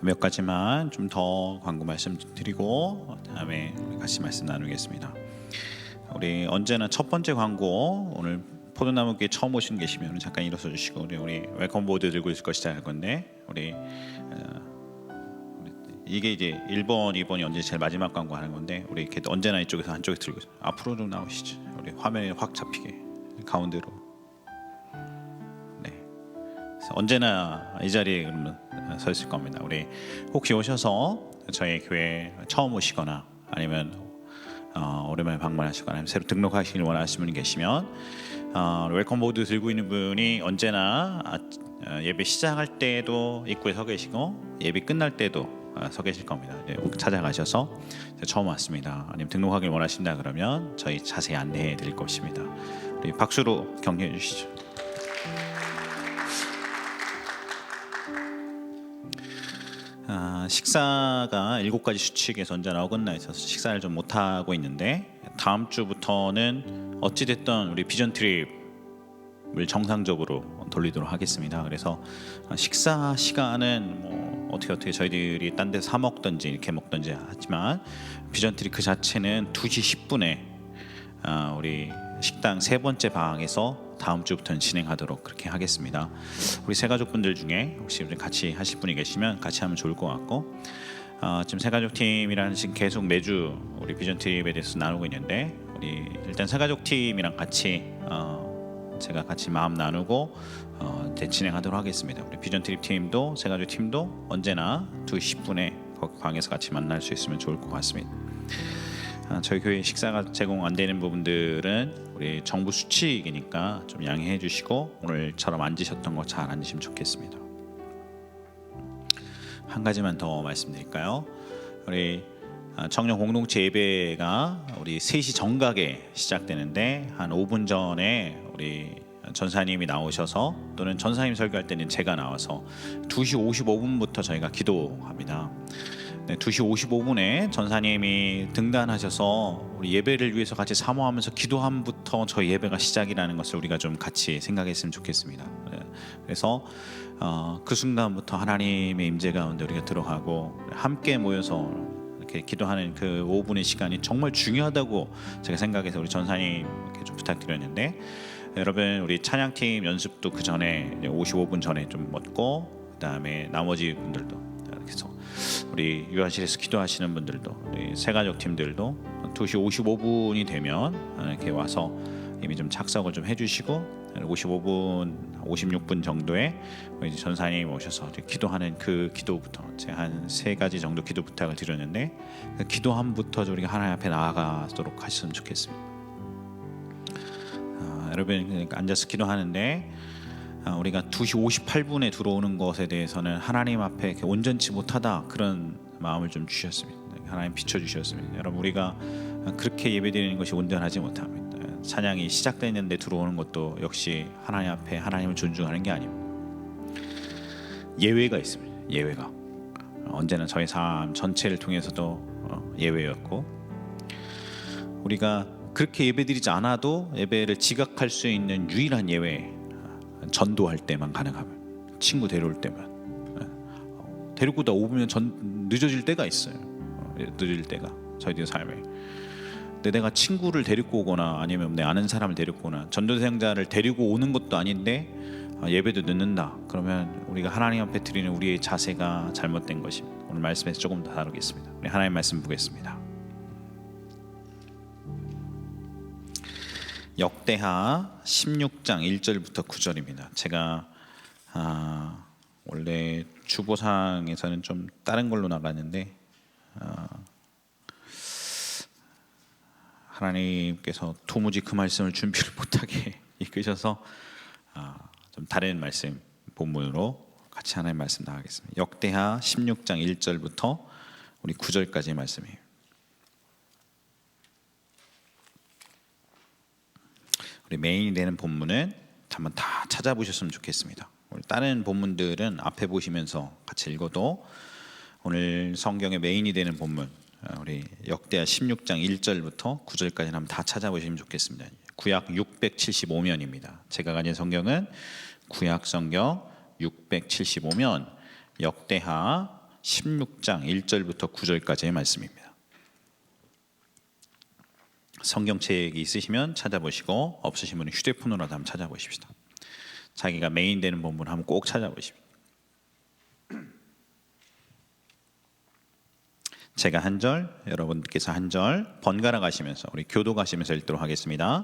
몇 가지만 좀 더 광고 말씀드리고 다음에 우리 같이 말씀 나누겠습니다. 우리 언제나 첫 번째 광고, 오늘 포도나무교회 처음 오신 계시면 잠깐 일어서 주시고 우리 웰컴 보드 들고 있을 거 시작할 건데 우리 이게 이제 1번, 2번이 언제 제일 마지막 광고 하는 건데 우리 이렇게 언제나 이쪽에서 한쪽에 들고 있어요. 앞으로 좀 나오시죠. 우리 화면에 확 잡히게 가운데로. 네. 언제나 이 자리에 그러면 서 있을 겁니다. 우리 혹시 오셔서 저희 교회 처음 오시거나 아니면 오랜만에 방문하시거나 아니면 새로 등록하시길 원하시는 분이 계시면 웰컴 보드 들고 있는 분이 언제나 예배 시작할 때도 입구에 서 계시고 예배 끝날 때도 서 계실 겁니다. 찾아가셔서 처음 왔습니다, 아니면 등록하길 원하신다 그러면 저희 자세히 안내해 드릴 것입니다. 우리 박수로 격려해 주시죠. 식사가 7가지 수칙에서 언제나 어긋나 있어서 식사를 좀 못하고 있는데, 다음 주부터는 어찌됐든 우리 비전 트립을 정상적으로 돌리도록 하겠습니다. 그래서 식사 시간은 뭐 어떻게 저희들이 딴 데서 사 먹든지 이렇게 먹든지 하지만 비전 트립 그 자체는 2시 10분에 우리 식당 세 번째 방에서 다음 주부터는 진행하도록 그렇게 하겠습니다. 우리 새가족분들 중에 혹시 같이 하실 분이 계시면 같이 하면 좋을 것 같고, 지금 새가족팀이라는 지금 계속 매주 우리 비전 트립에 대해서 나누고 있는데, 우리 일단 새가족팀이랑 같이 제가 같이 마음 나누고 진행하도록 하겠습니다. 우리 비전 트립 팀도 새가족팀도 언제나 2시 10분에 거기 방에서 같이 만날 수 있으면 좋을 것 같습니다. 저희 교회 식사가 제공 안 되는 부분들은 우리 정부 수칙이니까 좀 양해해 주시고 오늘처럼 앉으셨던 거 잘 앉으시면 좋겠습니다. 한 가지만 더 말씀드릴까요? 우리 청년 공동체 예배가 우리 3시 정각에 시작되는데 한 5분 전에 우리 전사님이 나오셔서, 또는 전사님 설교할 때는 제가 나와서 2시 55분부터 저희가 기도합니다. 네, 2시 55분에 전사님이 등단하셔서 우리 예배를 위해서 같이 사모하면서 기도함부터 저희 예배가 시작이라는 것을 우리가 좀 같이 생각했으면 좋겠습니다. 네, 그래서 그 순간부터 하나님의 임재 가운데 우리가 들어가고 함께 모여서 이렇게 기도하는 그 5분의 시간이 정말 중요하다고 제가 생각해서 우리 전사님께 좀 부탁드렸는데, 여러분 우리 찬양팀 연습도 그 전에 55분 전에 좀 먹고, 그 다음에 나머지 분들도 그래서 우리 유아실에서 기도하시는 분들도 우리 새가족 팀들도 2시 55분이 되면 이렇게 와서 이미 좀 착석을 좀 해주시고, 55분, 56분 정도에 우리 전사님 오셔서 기도하는 그 기도부터 제가 한 3가지 정도 기도 부탁을 드렸는데, 그 기도함부터 우리가 하나님 앞에 나아가도록 하셨으면 좋겠습니다. 여러분 앉아서 기도하는데 우리가 2시 58분에 들어오는 것에 대해서는 하나님 앞에 이렇게 온전치 못하다 그런 마음을 좀 주셨습니다. 하나님 비춰주셨습니다. 여러분 우리가 그렇게 예배드리는 것이 온전하지 못합니다. 찬양이 시작됐는데 들어오는 것도 역시 하나님 앞에 하나님을 존중하는 게 아닙니다. 예외가 있습니다. 예외가 언제나 저희 삶 전체를 통해서도 예외였고, 우리가 그렇게 예배드리지 않아도 예배를 지각할 수 있는 유일한 예외, 전도할 때만 가능합니다. 친구 데려올 때만. 데리고 다 5분이면 늦어질 때가 있어요. 늦어질 때가 저희들 삶에. 근데 내가 친구를 데리고 오거나 아니면 내 아는 사람을 데리고 오거나 전도사역자를 데리고 오는 것도 아닌데 예배도 늦는다, 그러면 우리가 하나님 앞에 드리는 우리의 자세가 잘못된 것입니다. 오늘 말씀에서 조금 더 다루겠습니다. 우리 하나님 말씀 보겠습니다. 역대하 16장 1절부터 9절입니다. 제가 원래 주보상에서는 좀 다른 걸로 나갔는데 하나님께서 도무지 그 말씀을 준비를 못하게 이끄셔서 좀 다른 말씀 본문으로 같이 하나님 말씀 나가겠습니다. 역대하 16장 1절부터 우리 9절까지의 말씀이에요. 우리 메인이 되는 본문은 한번 다 찾아보셨으면 좋겠습니다. 다른 본문들은 앞에 보시면서 같이 읽어도 오늘 성경의 메인이 되는 본문, 우리 역대하 16장 1절부터 9절까지 한번 다 찾아보시면 좋겠습니다. 구약 675면입니다. 제가 가진 성경은 구약 성경 675면 역대하 16장 1절부터 9절까지의 말씀입니다. 성경책이 있으시면 찾아보시고 없으시면 휴대폰으로도 한번 찾아보십시다. 자기가 메인 되는 본문 한번 꼭 찾아보십시오. 제가 한 절, 여러분께서 한 절 번갈아 가시면서 우리 교도 가시면서 읽도록 하겠습니다.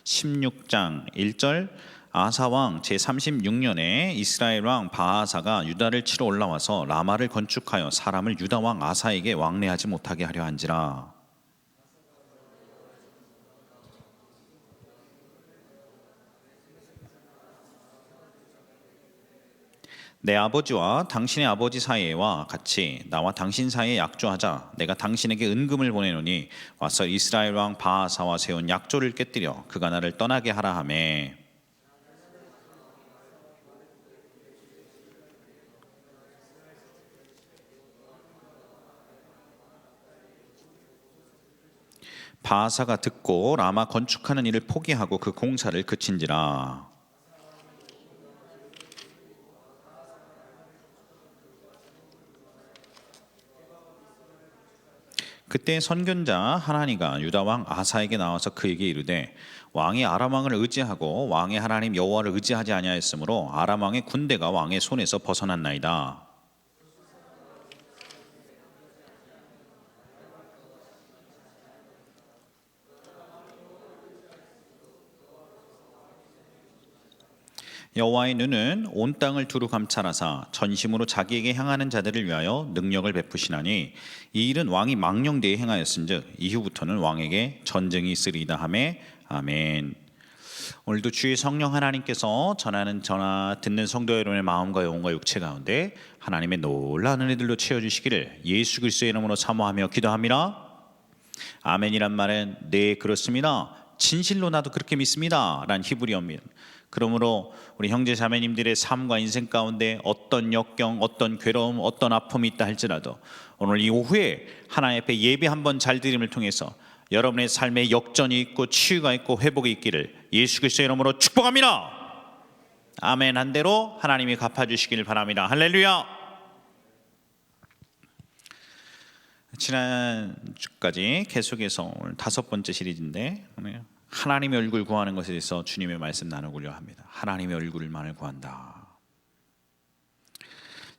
16장 1절. 아사 왕 제36년에 이스라엘 왕 바아사가 유다를 치러 올라와서 라마를 건축하여 사람을 유다 왕 아사에게 왕래하지 못하게 하려 한지라. 내 아버지와 당신의 아버지 사이와 같이 나와 당신 사이에 약조하자. 내가 당신에게 은금을 보내노니 와서 이스라엘 왕 바아사와 세운 약조를 깨뜨려 그가 나를 떠나게 하라 하매. 바아사가 듣고 라마 건축하는 일을 포기하고 그 공사를 그친지라. 그때 선견자 하나니가 유다 왕 아사에게 나와서 그에게 이르되 왕이 아람 왕을 의지하고 왕의 하나님 여호와를 의지하지 아니하였으므로 아람 왕의 군대가 왕의 손에서 벗어났나이다. 여호와의 눈은 온 땅을 두루 감찰하사 전심으로 자기에게 향하는 자들을 위하여 능력을 베푸시나니 이 일은 왕이 망령되이 행하였은즉 이후부터는 왕에게 전쟁이 있으리이다 하매. 아멘. 오늘도 주의 성령 하나님께서 듣는 성도 여러분의 마음과 영혼과 육체 가운데 하나님의 놀라운 은혜들로 채워주시기를 예수 그리스도의 이름으로 사모하며 기도합니다. 아멘이란 말은 네 그렇습니다, 진실로 나도 그렇게 믿습니다 라는 히브리어입니다. 그러므로 우리 형제 자매님들의 삶과 인생 가운데 어떤 역경, 어떤 괴로움, 어떤 아픔이 있다 할지라도 오늘 이 오후에 하나님 앞에 예배 한번 잘 드림을 통해서 여러분의 삶에 역전이 있고 치유가 있고 회복이 있기를 예수 그리스도의 이름으로 축복합니다. 아멘 한 대로 하나님이 갚아주시길 바랍니다. 할렐루야. 지난주까지 계속해서 오늘 5번째 시리즈인데 하나님의 얼굴 구하는 것에 대해서 주님의 말씀 나누고려 합니다. 하나님의 얼굴만을 구한다.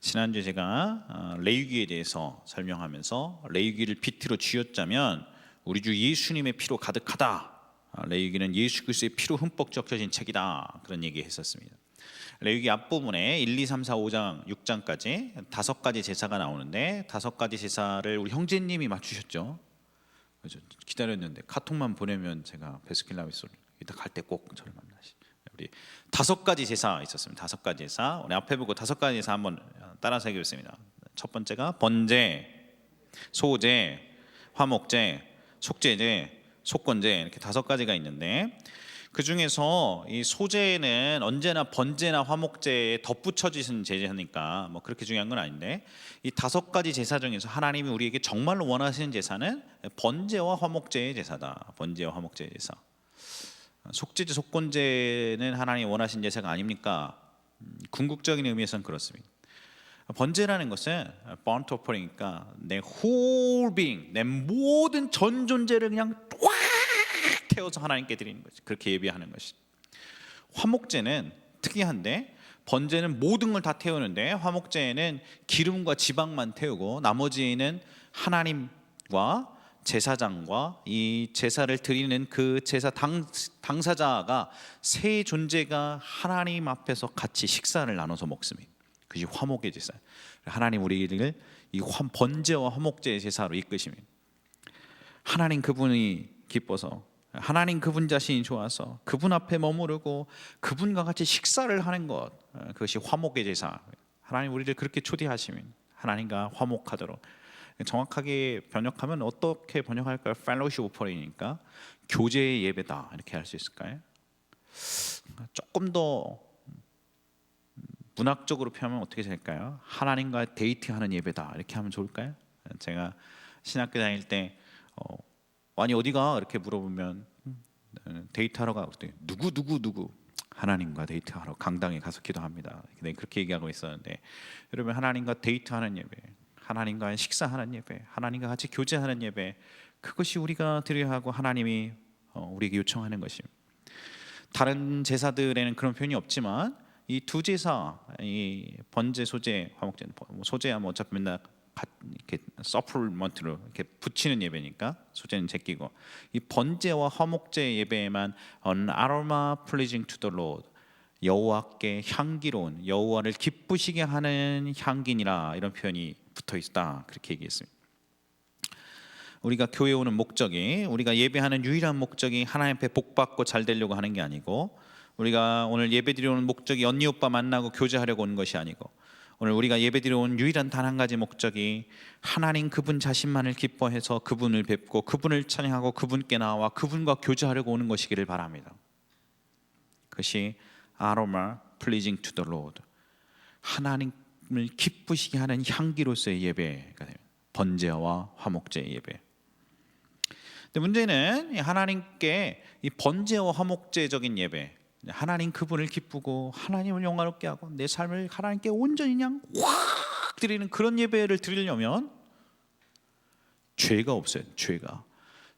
지난주에 제가 레위기에 대해서 설명하면서 레위기를 비트로 쥐었자면 우리 주 예수님의 피로 가득하다. 레위기는 예수 그리스도의 피로 흠뻑 적셔진 책이다. 그런 얘기 했었습니다. 레위기 앞부분에 1, 2, 3, 4, 5장, 6장까지 5가지 제사가 나오는데 5가지 제사를 우리 형제님이 맞추셨죠. 기다렸는데 카톡만 보내면 제가 베스킨라빈스 이따 갈 때 꼭 저를 만나시. 우리 5가지 제사 있었습니다. 5가지 제사. 우리 앞에 보고 5가지 제사 한번 따라서 해보겠습니다. 첫 번째가 번제, 소제, 화목제, 속죄제, 속건제 이렇게 5가지가 있는데 그 중에서 이 소제는 언제나 번제나 화목제에 덧붙여지는 제사니까 뭐 그렇게 중요한 건 아닌데 이 5가지 제사 중에서 하나님이 우리에게 정말로 원하시는 제사는 번제와 화목제의 제사다. 번제와 화목제의 제사. 속죄제, 속건제는 하나님이 원하신 제사가 아닙니까? 궁극적인 의미에서는 그렇습니다. 번제라는 것은 burnt offering이니까 내 whole being, 내 모든 전 존재를 그냥 꽉 태워서 하나님께 드리는 거지. 그렇게 예배하는 것이. 화목제는 특이한데 번제는 모든 걸 다 태우는데 화목제는 기름과 지방만 태우고 나머지는 하나님과 제사장과 이 제사를 드리는 그 제사 당사자가 세 존재가 하나님 앞에서 같이 식사를 나눠서 먹습니다. 그것이 화목의 제사. 하나님 우리를 이 번제와 화목제의 제사로 이끄십니다. 하나님 그분이 기뻐서 하나님 그분 자신이 좋아서 그분 앞에 머무르고 그분과 같이 식사를 하는 것, 그것이 화목의 제사. 하나님 우리를 그렇게 초대하시면 하나님과 화목하도록. 정확하게 번역하면 어떻게 번역할까요? 펠로십 오퍼링이니까 교제의 예배다 이렇게 할 수 있을까요? 조금 더 문학적으로 표현하면 어떻게 될까요? 하나님과 데이트하는 예배다 이렇게 하면 좋을까요? 제가 신학교 다닐 때 아니 어디가 이렇게 물어보면 데이트하러 가. 누구 하나님과 데이트하러 강당에 가서 기도합니다. 그렇게 얘기하고 있었는데 여러분 하나님과 데이트하는 예배, 하나님과의 식사하는 예배, 하나님과 같이 교제하는 예배, 그것이 우리가 드려야 하고 하나님이 우리에게 요청하는 것입니다. 다른 제사들에는 그런 표현이 없지만 이 두 제사, 이 번제, 소제, 화목제, 소제야 뭐 어차피 맨날 이렇게 서플먼트로 이렇게 붙이는 예배니까 소제는 제끼고, 이 번제와 화목제 예배에만 an aroma pleasing to the Lord, 여호와께 향기로운, 여호와를 기쁘시게 하는 향기니라, 이런 표현이 붙어 있다, 그렇게 얘기했습니다. 우리가 교회 오는 목적이, 우리가 예배하는 유일한 목적이 하나님 앞에 복 받고 잘 되려고 하는 게 아니고, 우리가 오늘 예배드리러 오는 목적이 언니 오빠 만나고 교제하려고 오는 것이 아니고, 오늘 우리가 예배드리러 온 유일한 단 한 가지 목적이 하나님 그분 자신만을 기뻐해서 그분을 뵙고 그분을 찬양하고 그분께 나와 그분과 교제하려고 오는 것이기를 바랍니다. 그것이 aroma pleasing to the Lord, 하나님을 기쁘시게 하는 향기로서의 예배가 됩니다. 번제와 화목제의 예배. 근데 문제는 하나님께 이 번제와 화목제적인 예배, 하나님 그분을 기쁘고 하나님을 영화롭게 하고 내 삶을 하나님께 온전히 그냥 확 드리는 그런 예배를 드리려면 죄가 없어요.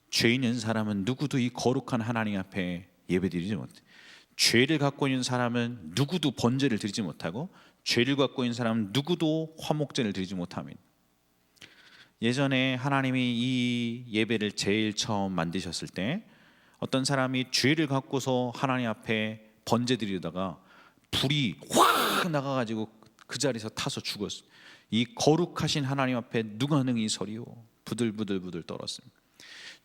죄 있는 사람은 누구도 이 거룩한 하나님 앞에 예배드리지 못해. 죄를 갖고 있는 사람은 누구도 번제를 드리지 못하고, 죄를 갖고 있는 사람은 누구도 화목제를 드리지 못합니다. 예전에 하나님이 이 예배를 제일 처음 만드셨을 때 어떤 사람이 죄를 갖고서 하나님 앞에 번제 드리다가 불이 확 나가가지고 그 자리에서 타서 죽었어요. 이 거룩하신 하나님 앞에 누가 능히 서리요? 부들부들 떨었습니다.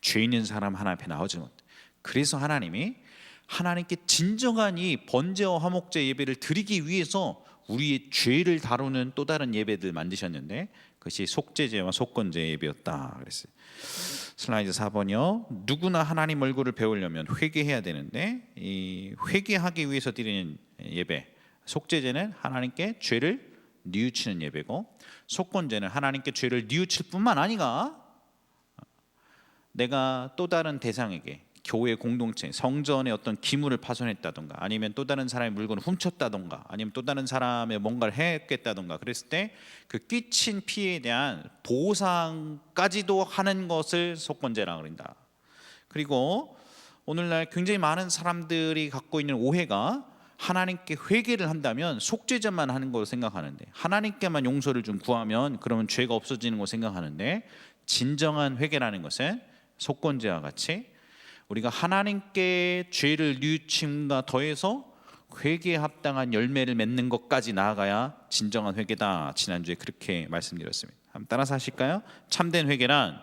죄 있는 사람 하나님 앞에 나오지 못해. 그래서 하나님이 하나님께 진정한 이 번제와 화목제 예배를 드리기 위해서 우리의 죄를 다루는 또 다른 예배들 만드셨는데, 그것이 속죄제와 속건제 예배였다 그랬어요. 슬라이드 4번이요. 누구나 하나님 얼굴을 배우려면 회개해야 되는데, 이 회개하기 위해서 드리는 예배, 속죄제는 하나님께 죄를 뉘우치는 예배고, 속건제는 하나님께 죄를 뉘우칠 뿐만 아니라 내가 또 다른 대상에게, 교회 공동체, 성전의 어떤 기물을 파손했다던가, 아니면 또 다른 사람의 물건을 훔쳤다던가, 아니면 또 다른 사람의 뭔가를 했겠다던가, 그랬을 때 그 끼친 피해에 대한 보상까지도 하는 것을 속건제라고 그런다. 그리고 오늘날 굉장히 많은 사람들이 갖고 있는 오해가, 하나님께 회개를 한다면 속죄제만 하는 걸로 생각하는데, 하나님께만 용서를 좀 구하면 그러면 죄가 없어지는 거 생각하는데, 진정한 회개라는 것은 속건제와 같이 우리가 하나님께 죄를 뉘우침과 더해서 회개에 합당한 열매를 맺는 것까지 나아가야 진정한 회개다. 지난주에 그렇게 말씀드렸습니다. 한번 따라서 하실까요? 참된 회개란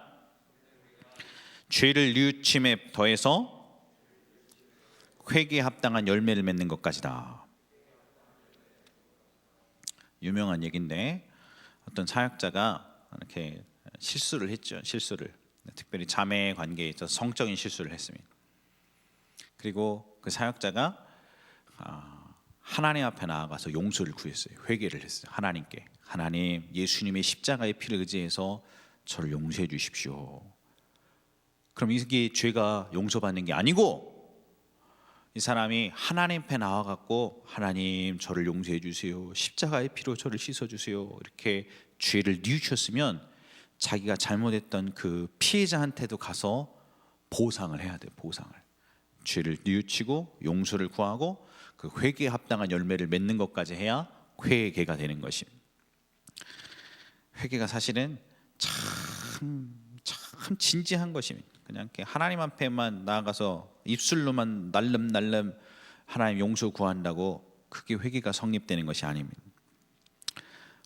죄를 뉘우침에 더해서 회개에 합당한 열매를 맺는 것까지다. 유명한 얘기인데, 어떤 사역자가 이렇게 실수를 했죠. 특별히 자매 관계에 있어서 성적인 실수를 했습니다. 그리고 그 사역자가 하나님 앞에 나아가서 용서를 구했어요. 회개를 했어요. 하나님께, 하나님, 예수님의 십자가의 피를 의지해서 저를 용서해 주십시오. 그럼 이게 죄가 용서받는 게 아니고, 이 사람이 하나님 앞에 나와갖고 하나님 저를 용서해 주세요, 십자가의 피로 저를 씻어주세요, 이렇게 죄를 뉘우쳤으면 자기가 잘못했던 그 피해자한테도 가서 보상을 해야 돼요. 보상을. 죄를 뉘우치고 용서를 구하고 그 회개에 합당한 열매를 맺는 것까지 해야 회개가 되는 것입니다. 회개가 사실은 참 진지한 것입니다. 그냥 하나님 앞에만 나아가서 입술로만 날름날름 하나님 용서 구한다고 그게 회개가 성립되는 것이 아닙니다.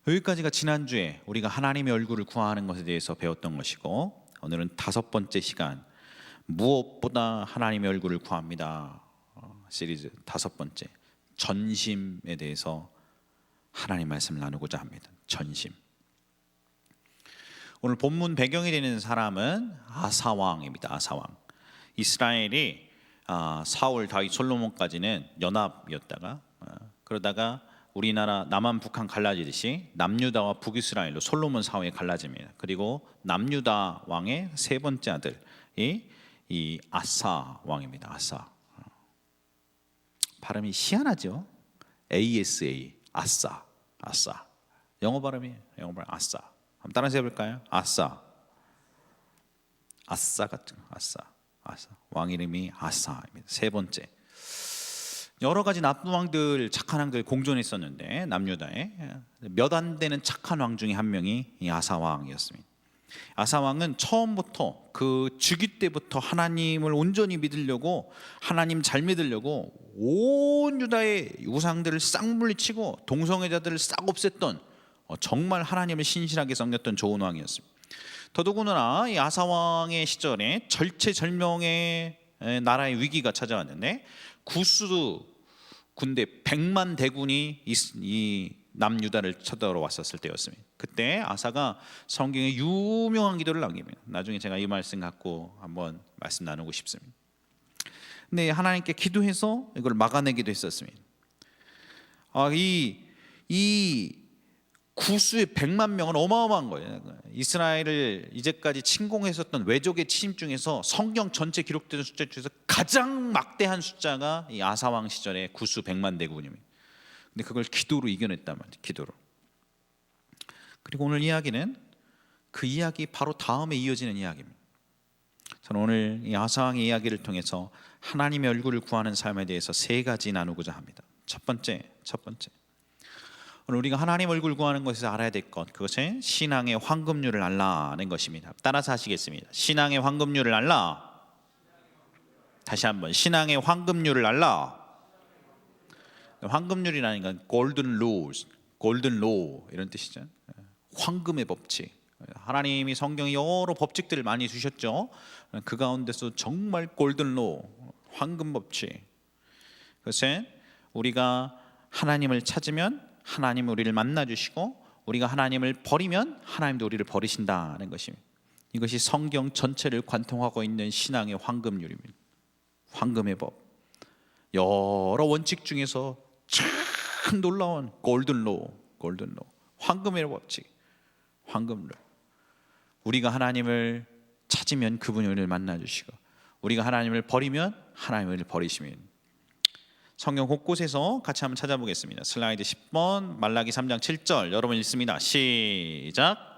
여기까지가 지난주에 우리가 하나님의 얼굴을 구하는 것에 대해서 배웠던 것이고, 오늘은 5번째 시간, 무엇보다 하나님의 얼굴을 구합니다 시리즈 5번째, 전심에 대해서 하나님 말씀을 나누고자 합니다. 전심. 오늘 본문 배경이 되는 사람은 아사왕입니다. 아사왕. 이스라엘이 사울, 다윗, 솔로몬까지는 연합이었다가 그러다가 우리나라 남한 북한 갈라지듯이 남유다와 북이스라엘로 솔로몬 사후에 갈라집니다. 그리고 남유다 왕의 세 번째 아들이 이 아사 왕입니다. 아사. 발음이 희한하죠. ASA, 아사, 아사. 영어 발음이에요. 영어 발음 아사. 한번 따라서 해볼까요? 아싸. 아싸 같은 거. 아싸. 왕 이름이 아사입니다. 세 번째, 여러 가지 나쁜 왕들, 착한 왕들 공존했었는데 남유다에 몇 안 되는 착한 왕 중에 한 명이 이 아사 왕이었습니다. 아사 왕은 처음부터 그 즉위 때부터 하나님을 온전히 믿으려고, 하나님 잘 믿으려고 온 유다의 우상들을 싹 물리치고 동성애자들을 싹 없앴던 정말 하나님을 신실하게 섬겼던 좋은 왕이었습니다. 더더군다나 이 아사 왕의 시절에 절체절명의 나라의 위기가 찾아왔는데 구스 군대 100만 대군이 이 남유다를 쳐들어왔었을 때였습니다. 그때 아사가 성경에 유명한 기도를 남깁니다. 나중에 제가 이 말씀 갖고 한번 말씀 나누고 싶습니다. 근데 하나님께 기도해서 이걸 막아내기도 했었습니다. 이 구수의 100만 명은 어마어마한 거예요. 이스라엘을 이제까지 침공했었던 외적의 침입 중에서 성경 전체 기록되는 숫자 중에서 가장 막대한 숫자가 이 아사왕 시절의 구수 100만 대군입니다. 근데 그걸 기도로 이겨냈단 말이에요. 기도로. 그리고 오늘 이야기는 그 이야기 바로 다음에 이어지는 이야기입니다. 저는 오늘 이 아사왕의 이야기를 통해서 하나님의 얼굴을 구하는 삶에 대해서 세 가지 나누고자 합니다. 첫 번째, 오늘 우리가 하나님 얼굴 구하는 것에서 알아야 될 것, 그것은 신앙의 황금률을 알라는 것입니다. 따라서 하시겠습니다. 신앙의 황금률을 알라. 다시 한번, 신앙의 황금률을 알라. 황금률이라는 건 골든 로우 이런 뜻이죠. 황금의 법칙. 하나님이 성경에 여러 법칙들을 많이 주셨죠. 그 가운데서 정말 골든 로우, 황금 법칙. 그것은 우리가 하나님을 찾으면 하나님이 우리를 만나주시고, 우리가 하나님을 버리면 하나님도 우리를 버리신다는 것입니다. 이것이 성경 전체를 관통하고 있는 신앙의 황금률입니다. 황금의 법. 여러 원칙 중에서 참 놀라운 골든 로우, 황금의 법칙, 황금률. 우리가 하나님을 찾으면 그분이 우리를 만나주시고, 우리가 하나님을 버리면 하나님이 우리를 버리시면. 성경 곳곳에서 같이 한번 찾아보겠습니다. 슬라이드 10번, 말라기 3장 7절 여러분 읽습니다. 시작.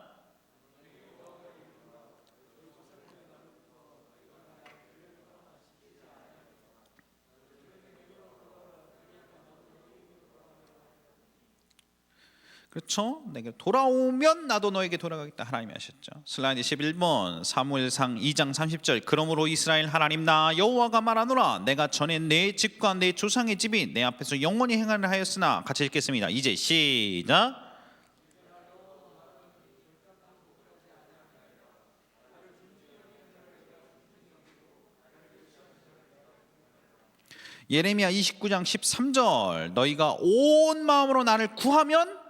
그렇죠? 내게 돌아오면 나도 너에게 돌아가겠다 하나님이 하셨죠. 슬라이드 11번, 사무엘상 2장 30절 그러므로 이스라엘 하나님 나 여호와가 말하노라 내가 전에 내 집과 내 조상의 집이 내 앞에서 영원히 행하려 하였으나. 같이 읽겠습니다. 이제 시작. 예레미야 29장 13절 너희가 온 마음으로 나를 구하면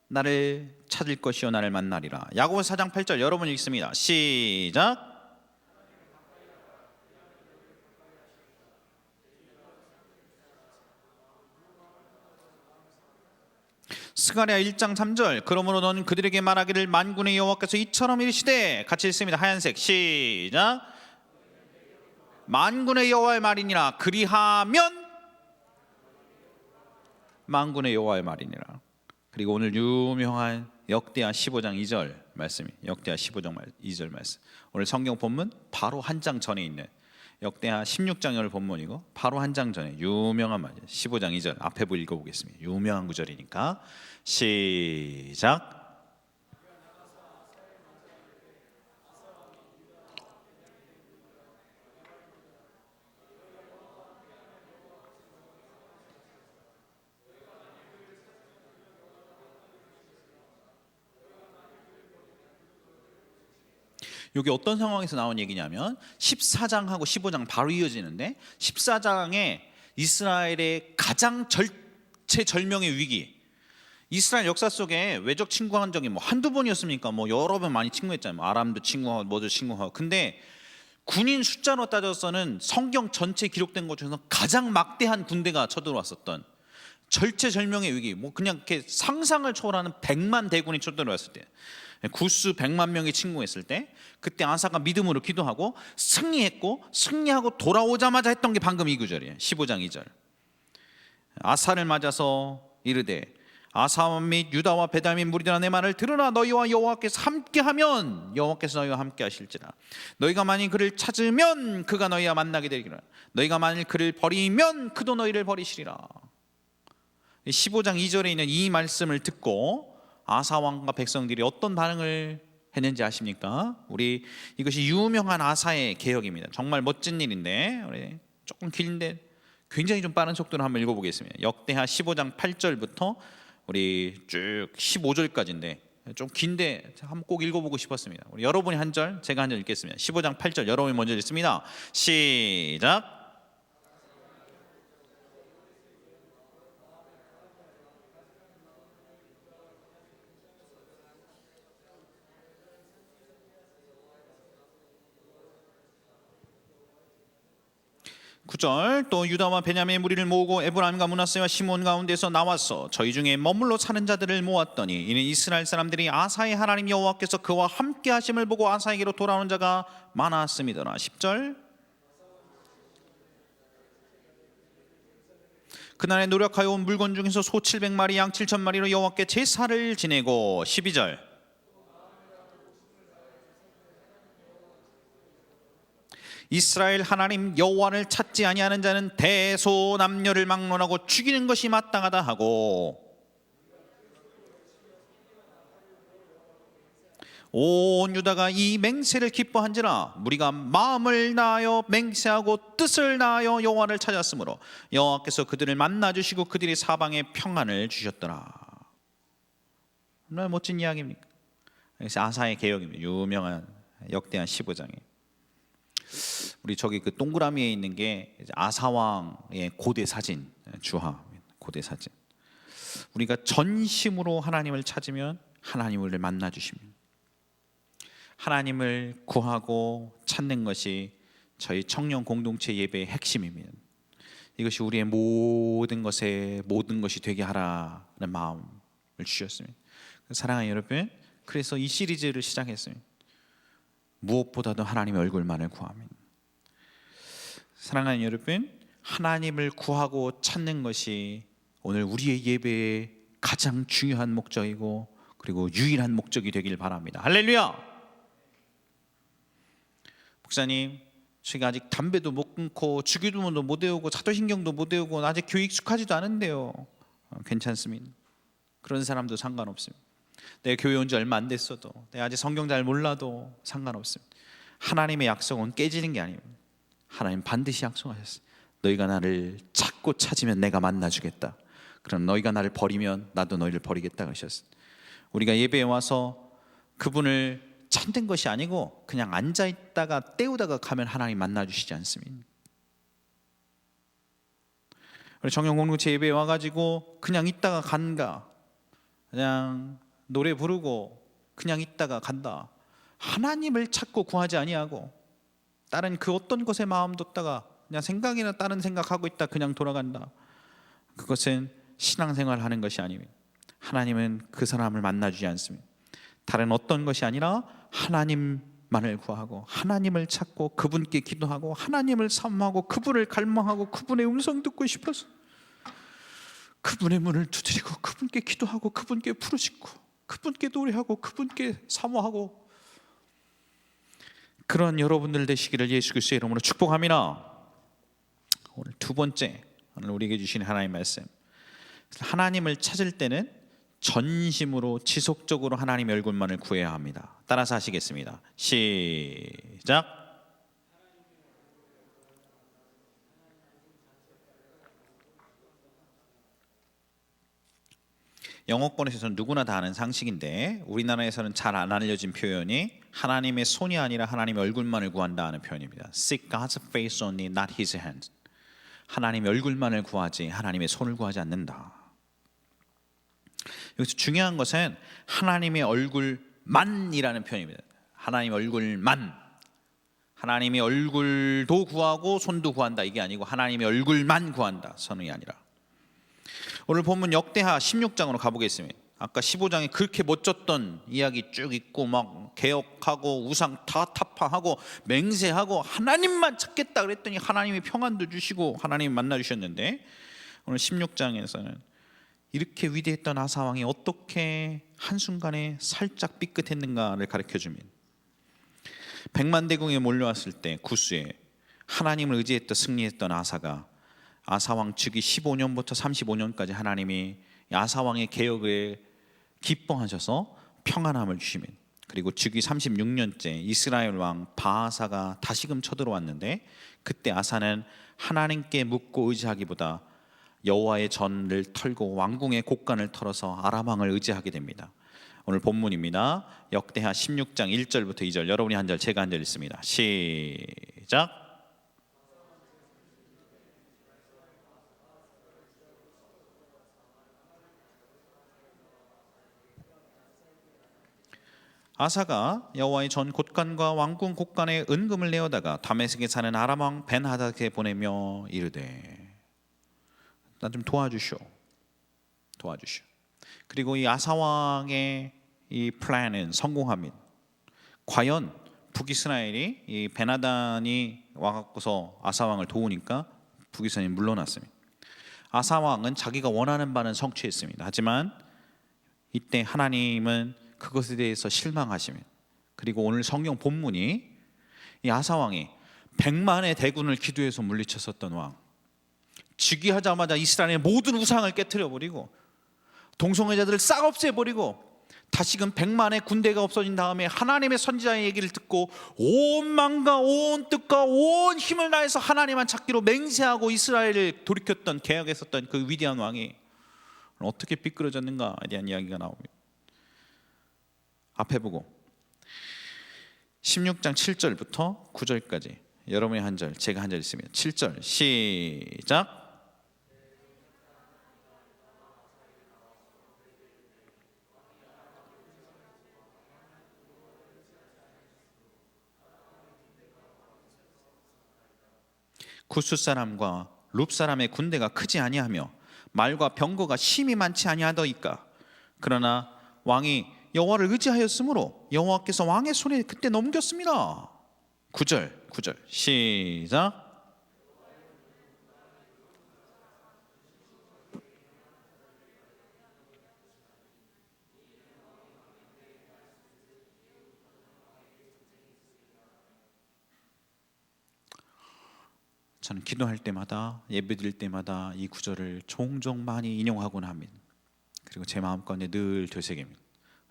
나를 찾을 것이요 나를 만나리라. 야고보서 4장 8절 여러분 읽습니다. 시작. 스가랴 1장 3절 그러므로 너는 그들에게 말하기를 만군의 여호와께서 이처럼 이르시되. 같이 읽습니다. 하얀색 시작. 만군의 여호와의 말이니라. 그리하면 만군의 여호와의 말이니라. 그리고 오늘 유명한 역대하 15장 2절 말씀, 역대하 15장 2절 말씀. 오늘 성경 본문 바로 한 장 전에 있는 역대하 16장을 본문이고 바로 한 장 전에 유명한 말 15장 2절 앞에 읽어보겠습니다. 유명한 구절이니까 시작. 이게 어떤 상황에서 나온 얘기냐면 14장하고 15장 바로 이어지는데 14장에 이스라엘의 가장 절체절명의 위기. 이스라엘 역사 속에 외적 침공한 적이 뭐 한두 번이었습니까? 뭐 여러 번 많이 침공했잖아요. 뭐 아람도 침공하고 뭐도 침공하고. 근데 군인 숫자로 따져서는 성경 전체에 기록된 것 중에서 가장 막대한 군대가 쳐들어왔었던 절체절명의 위기. 뭐 그냥 이렇게 상상을 초월하는 100만 대군이 쳐들어왔을 때, 구스 100만 명이 침공했을 때, 그때 아사가 믿음으로 기도하고 승리했고, 승리하고 돌아오자마자 했던 게 방금 이 구절이에요. 15장 2절. 아사를 맞아서 이르되 아사 및 유다와 베냐민 무리들아 내 말을 들으라. 너희와 여호와께서 함께하면 여호와께서 너희와 함께하실지라. 너희가 만일 그를 찾으면 그가 너희와 만나게 되리라. 너희가 만일 그를 버리면 그도 너희를 버리시리라. 15장 2절에 있는 이 말씀을 듣고 아사 왕과 백성들이 어떤 반응을 했는지 아십니까? 우리 이것이 유명한 아사의 개혁입니다. 정말 멋진 일인데 우리 조금 긴데 굉장히 좀 빠른 속도로 한번 읽어보겠습니다. 역대하 15장 8절부터 우리 쭉 15절까지인데 좀 긴데 한번 꼭 읽어보고 싶었습니다. 우리 여러분이 한 절, 제가 한 절 읽겠습니다. 15장 8절 여러분이 먼저 읽습니다. 시작. 구절 또 유다와 베냐민의 무리를 모으고 에브라임과 므낫세와 시몬 가운데서 나와서 저희 중에 머물러 사는 자들을 모았더니 이는 이스라엘 사람들이 아사의 하나님 여호와께서 그와 함께 하심을 보고 아사에게로 돌아오는 자가 많았음이더라. 10절 그날에 노력하여 온 물건 중에서 소 700마리 양 7,000마리로 여호와께 제사를 지내고 12절 이스라엘 하나님 여호와를 찾지 아니하는 자는 대소남녀를 막론하고 죽이는 것이 마땅하다 하고 온 유다가 이 맹세를 기뻐한지라 무리가 마음을 다하여 맹세하고 뜻을 다하여 여호와를 찾았으므로 여호와께서 그들을 만나주시고 그들이 사방에 평안을 주셨더라. 얼마나 멋진 이야기입니까? 아사의 개혁입니다. 유명한 역대한 15장에 우리 저기 그 동그라미에 있는 게 아사왕의 고대 사진 주화 고대 사진. 우리가 전심으로 하나님을 찾으면 하나님을 만나 주십니다. 하나님을 구하고 찾는 것이 저희 청년 공동체 예배의 핵심입니다. 이것이 우리의 모든 것이 되게 하라는 마음을 주셨습니다. 사랑하는 여러분, 그래서 이 시리즈를 시작했습니다. 무엇보다도 하나님의 얼굴만을 구합니다. 사랑하는 여러분, 하나님을 구하고 찾는 것이 오늘 우리의 예배의 가장 중요한 목적이고 그리고 유일한 목적이 되길 바랍니다. 할렐루야! 목사님, 제가 아직 담배도 못 끊고 주기도문도 못 외우고 사도신경도 못 외우고 아직 교회 익숙하지도 않은데요. 괜찮습니다. 그런 사람도 상관없습니다. 내가 교회 온 지 얼마 안 됐어도, 내가 아직 성경 잘 몰라도 상관없습니다. 하나님의 약속은 깨지는 게 아닙니다. 하나님 반드시 약속하셨어요. 너희가 나를 찾고 찾으면 내가 만나주겠다. 그럼 너희가 나를 버리면 나도 너희를 버리겠다 하셨어요. 우리가 예배에 와서 그분을 찾는 것이 아니고 그냥 앉아있다가 때우다가 가면 하나님 만나주시지 않습니다. 우리 청년 공동체 예배에 와가지고 그냥 있다가 간가, 그냥 노래 부르고 그냥 있다가 간다. 하나님을 찾고 구하지 아니하고 다른 그 어떤 것에 마음 뒀다가 그냥 생각이나 다른 생각하고 있다 그냥 돌아간다. 그것은 신앙생활 하는 것이 아닙니다. 하나님은 그 사람을 만나주지 않습니다. 다른 어떤 것이 아니라 하나님만을 구하고 하나님을 찾고 그분께 기도하고 하나님을 사모하고 그분을 갈망하고 그분의 음성 듣고 싶어서 그분의 문을 두드리고 그분께 기도하고 그분께 부르짖고 그분께 노래하고 그분께 사모하고 그런 여러분들 되시기를 예수 그리스도의 이름으로 축복합니다. 오늘 두 번째, 오늘 우리에게 주신 하나님의 말씀, 하나님을 찾을 때는 전심으로 지속적으로 하나님의 얼굴만을 구해야 합니다. 따라서 하시겠습니다. 시작. 영어권에서는 누구나 다 아는 상식인데 우리나라에서는 잘 안 알려진 표현이 하나님의 손이 아니라 하나님의 얼굴만을 구한다는 표현입니다. Seek God's face only, not His hand. 하나님의 얼굴만을 구하지 하나님의 손을 구하지 않는다. 여기서 중요한 것은 하나님의 얼굴만이라는 표현입니다. 하나님의 얼굴만. 하나님의 얼굴도 구하고 손도 구한다 이게 아니고 하나님의 얼굴만 구한다, 선이 아니라. 오늘 본문 역대하 16장으로 가보겠습니다. 아까 15장에 그렇게 멋졌던 이야기 쭉 있고 막 개혁하고 우상 다 타파하고 맹세하고 하나님만 찾겠다 그랬더니 하나님이 평안도 주시고 하나님 만나 주셨는데 오늘 16장에서는 이렇게 위대했던 아사 왕이 어떻게 한순간에 살짝 삐끗했는가를 가르쳐 줍니다. 백만 대군이 몰려왔을 때 구스에 하나님을 의지했던 승리했던 아사가 아사 왕 즉위 15년부터 35년까지 하나님이 아사 왕의 개혁을 기뻐하셔서 평안함을 주시면, 그리고 즉위 36년째 이스라엘 왕 바아사가 다시금 쳐들어왔는데 그때 아사는 하나님께 묻고 의지하기보다 여호와의 전을 털고 왕궁의 곡간을 털어서 아람 왕을 의지하게 됩니다. 오늘 본문입니다. 역대하 16장 1절부터 2절, 여러분이 한 절 제가 한 절 읽습니다. 시작. 아사가 여호와의 전 곳간과 왕궁 곳간에 은금을 내어다가 다메섹에 사는 아람 왕 벤하닷에게 보내며 이르되, 나 좀 도와주시오. 그리고 이 아사 왕의 이 플랜은 성공합니다. 과연 북이스라엘이 이 베나단이 와갖고서 아사 왕을 도우니까 북이스라엘이 물러났습니다. 아사 왕은 자기가 원하는 바는 성취했습니다. 하지만 이때 하나님은 그것에 대해서 실망하십니다. 그리고 오늘 성경 본문이 이 아사 왕이 100만의 대군을 기도해서 물리쳤었던 왕, 즉위하자마자 이스라엘의 모든 우상을 깨트려 버리고 동성애자들을 싹 없애버리고 다시금 100만의 군대가 없어진 다음에 하나님의 선지자의 얘기를 듣고 온 마음과 온 뜻과 온 힘을 다해서 하나님만 찾기로 맹세하고 이스라엘을 돌이켰던, 개혁했었던 그 위대한 왕이 어떻게 삐뚤어졌는가에 대한 이야기가 나옵니다. 앞에 보고 16장 7절부터 9절까지 여러분이 한 절 제가 한 절 있습니다. 7절 시작. 구스 사람과 룹 사람의 군대가 크지 아니하며 말과 병거가 심히 많지 아니하더이까. 그러나 왕이 여호와를 의지하였으므로 여호와께서 왕의 손에 그때 넘겼습니다. 9절 시작. 저는 기도할 때마다, 예배드릴 때마다 이 구절을 종종 많이 인용하곤 합니다. 그리고 제 마음 가운데 늘 되새깁니다.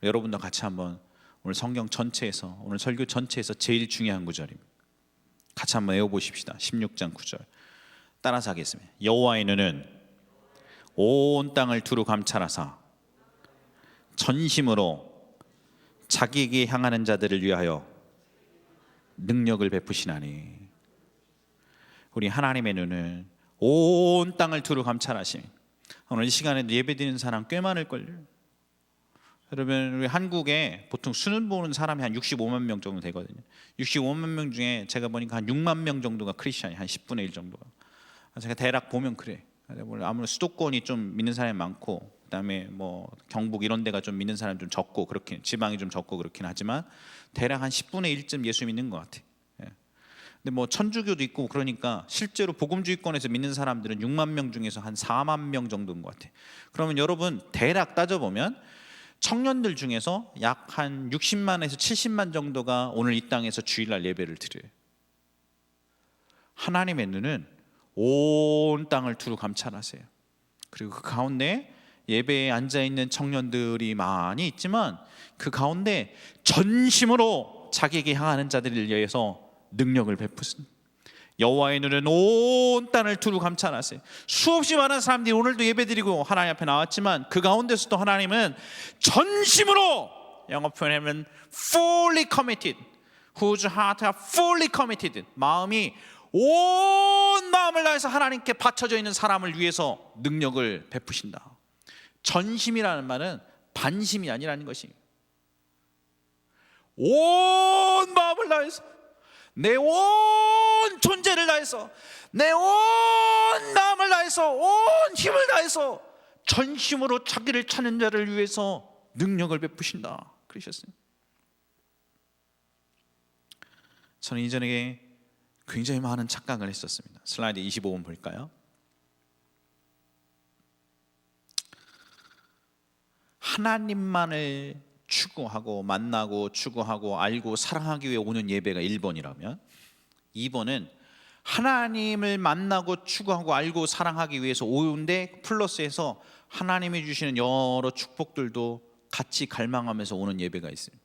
여러분도 같이 한번 오늘 성경 전체에서, 오늘 설교 전체에서 제일 중요한 구절입니다. 같이 한번 외워보십시다. 16장 9절 따라서 하겠습니다. 여호와의 눈은 온 땅을 두루 감찰하사 전심으로 자기에게 향하는 자들을 위하여 능력을 베푸시나니. 우리 하나님의 눈은 온 땅을 두루 감찰하심. 오늘 이 시간에도 예배드리는 사람 꽤 많을걸요. 여러분, 우리 한국에 보통 수능 보는 사람이 한 65만 명 정도 되거든요. 65만 명 중에 제가 보니까 한 6만 명 정도가 크리스천이, 한 10분의 1 정도가. 제가 대략 보면 그래. 아무래도 수도권이 좀 믿는 사람이 많고, 그다음에 뭐 경북 이런 데가 좀 믿는 사람이 좀 적고, 그렇긴 지방이 좀 적고 그렇긴 하지만 대략 한 10분의 1쯤 예수 믿는 것 같아. 근데 뭐 천주교도 있고 그러니까 실제로 복음주의권에서 믿는 사람들은 6만 명 중에서 한 4만 명 정도인 것 같아. 그러면 여러분 대략 따져보면 청년들 중에서 약 한 60만에서 70만 정도가 오늘 이 땅에서 주일날 예배를 드려요. 하나님의 눈은 온 땅을 두루 감찰하세요. 그리고 그 가운데 예배에 앉아있는 청년들이 많이 있지만 그 가운데 전심으로 자기에게 향하는 자들을 위해서 능력을 베푸신 여호와의 눈은 온 땅을 두루 감찰하세요. 수없이 많은 사람들이 오늘도 예배드리고 하나님 앞에 나왔지만 그 가운데서도 하나님은 전심으로, 영어 표현하면 fully committed, whose heart are fully committed, 마음이 온 마음을 다해서 하나님께 바쳐져 있는 사람을 위해서 능력을 베푸신다. 전심이라는 말은 반심이 아니라는 것이, 온 마음을 다해서, 내 온 존재를 다해서, 내 온 마음을 다해서, 온 힘을 다해서 전심으로 자기를 찾는 자를 위해서 능력을 베푸신다 그러셨어요. 저는 이전에 굉장히 많은 착각을 했었습니다. 슬라이드 25번 볼까요? 하나님만을 추구하고 만나고 추구하고 알고 사랑하기 위해 오는 예배가 1번이라면, 2번은 하나님을 만나고 추구하고 알고 사랑하기 위해서 오는데 플러스해서 하나님이 주시는 여러 축복들도 같이 갈망하면서 오는 예배가 있어요.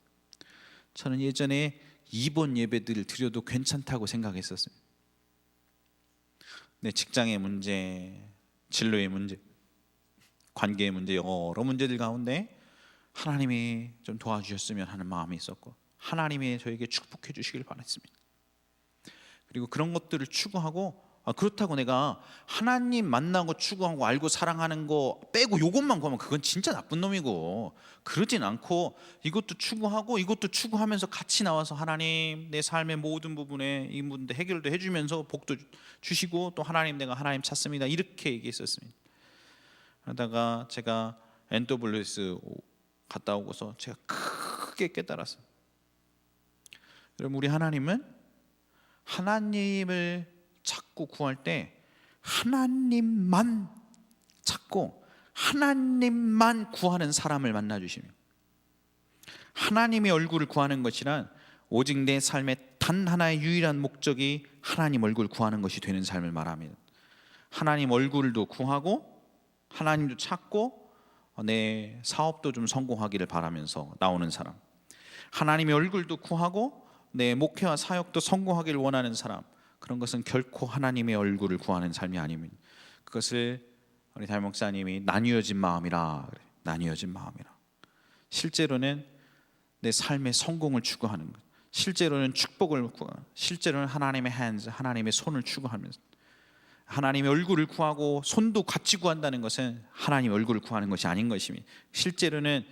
저는 예전에 2번 예배들을 드려도 괜찮다고 생각했었어요. 내 직장의 문제, 진로의 문제, 관계의 문제, 여러 문제들 가운데 하나님이 좀 도와주셨으면 하는 마음이 있었고, 하나님이 저에게 축복해 주시길 바랐습니다. 그리고 그런 것들을 추구하고, 그렇다고 내가 하나님 만나고 추구하고 알고 사랑하는 거 빼고 이것만 구하면 그건 진짜 나쁜 놈이고, 그러진 않고 이것도 추구하고 이것도 추구하면서 같이 나와서 하나님 내 삶의 모든 부분에 이 문제 해결도 해주면서 복도 주시고, 또 하나님 내가 하나님 찾습니다 이렇게 얘기했었습니다. 그러다가 제가 NWS 갔다 오고서 제가 크게 깨달았어요. 여러분, 우리 하나님을 찾고 구할 때 하나님만 찾고 하나님만 구하는 사람을 만나 주시며, 하나님의 얼굴을 구하는 것이란 오직 내 삶의 단 하나의 유일한 목적이 하나님 얼굴 구하는 것이 되는 삶을 말합니다. 하나님 얼굴도 구하고 하나님도 찾고 내 사업도 좀 성공하기를 바라면서 나오는 사람, 하나님의 얼굴도 구하고 내 목회와 사역도 성공하기를 원하는 사람, 그런 것은 결코 하나님의 얼굴을 구하는 삶이 아닙니다. 그것을 우리 담임 목사님이 나뉘어진 마음이라, 나뉘어진 마음이라. 실제로는 내 삶의 성공을 추구하는 것, 실제로는 축복을 구하는, 실제로는 하나님의 hands, 하나님의 손을 추구하면서 하나님의 얼굴을 구하고 손도 같이 구한다는 것은 하나님의 얼굴을 구하는 것이 아닌 것입니다. 실제로는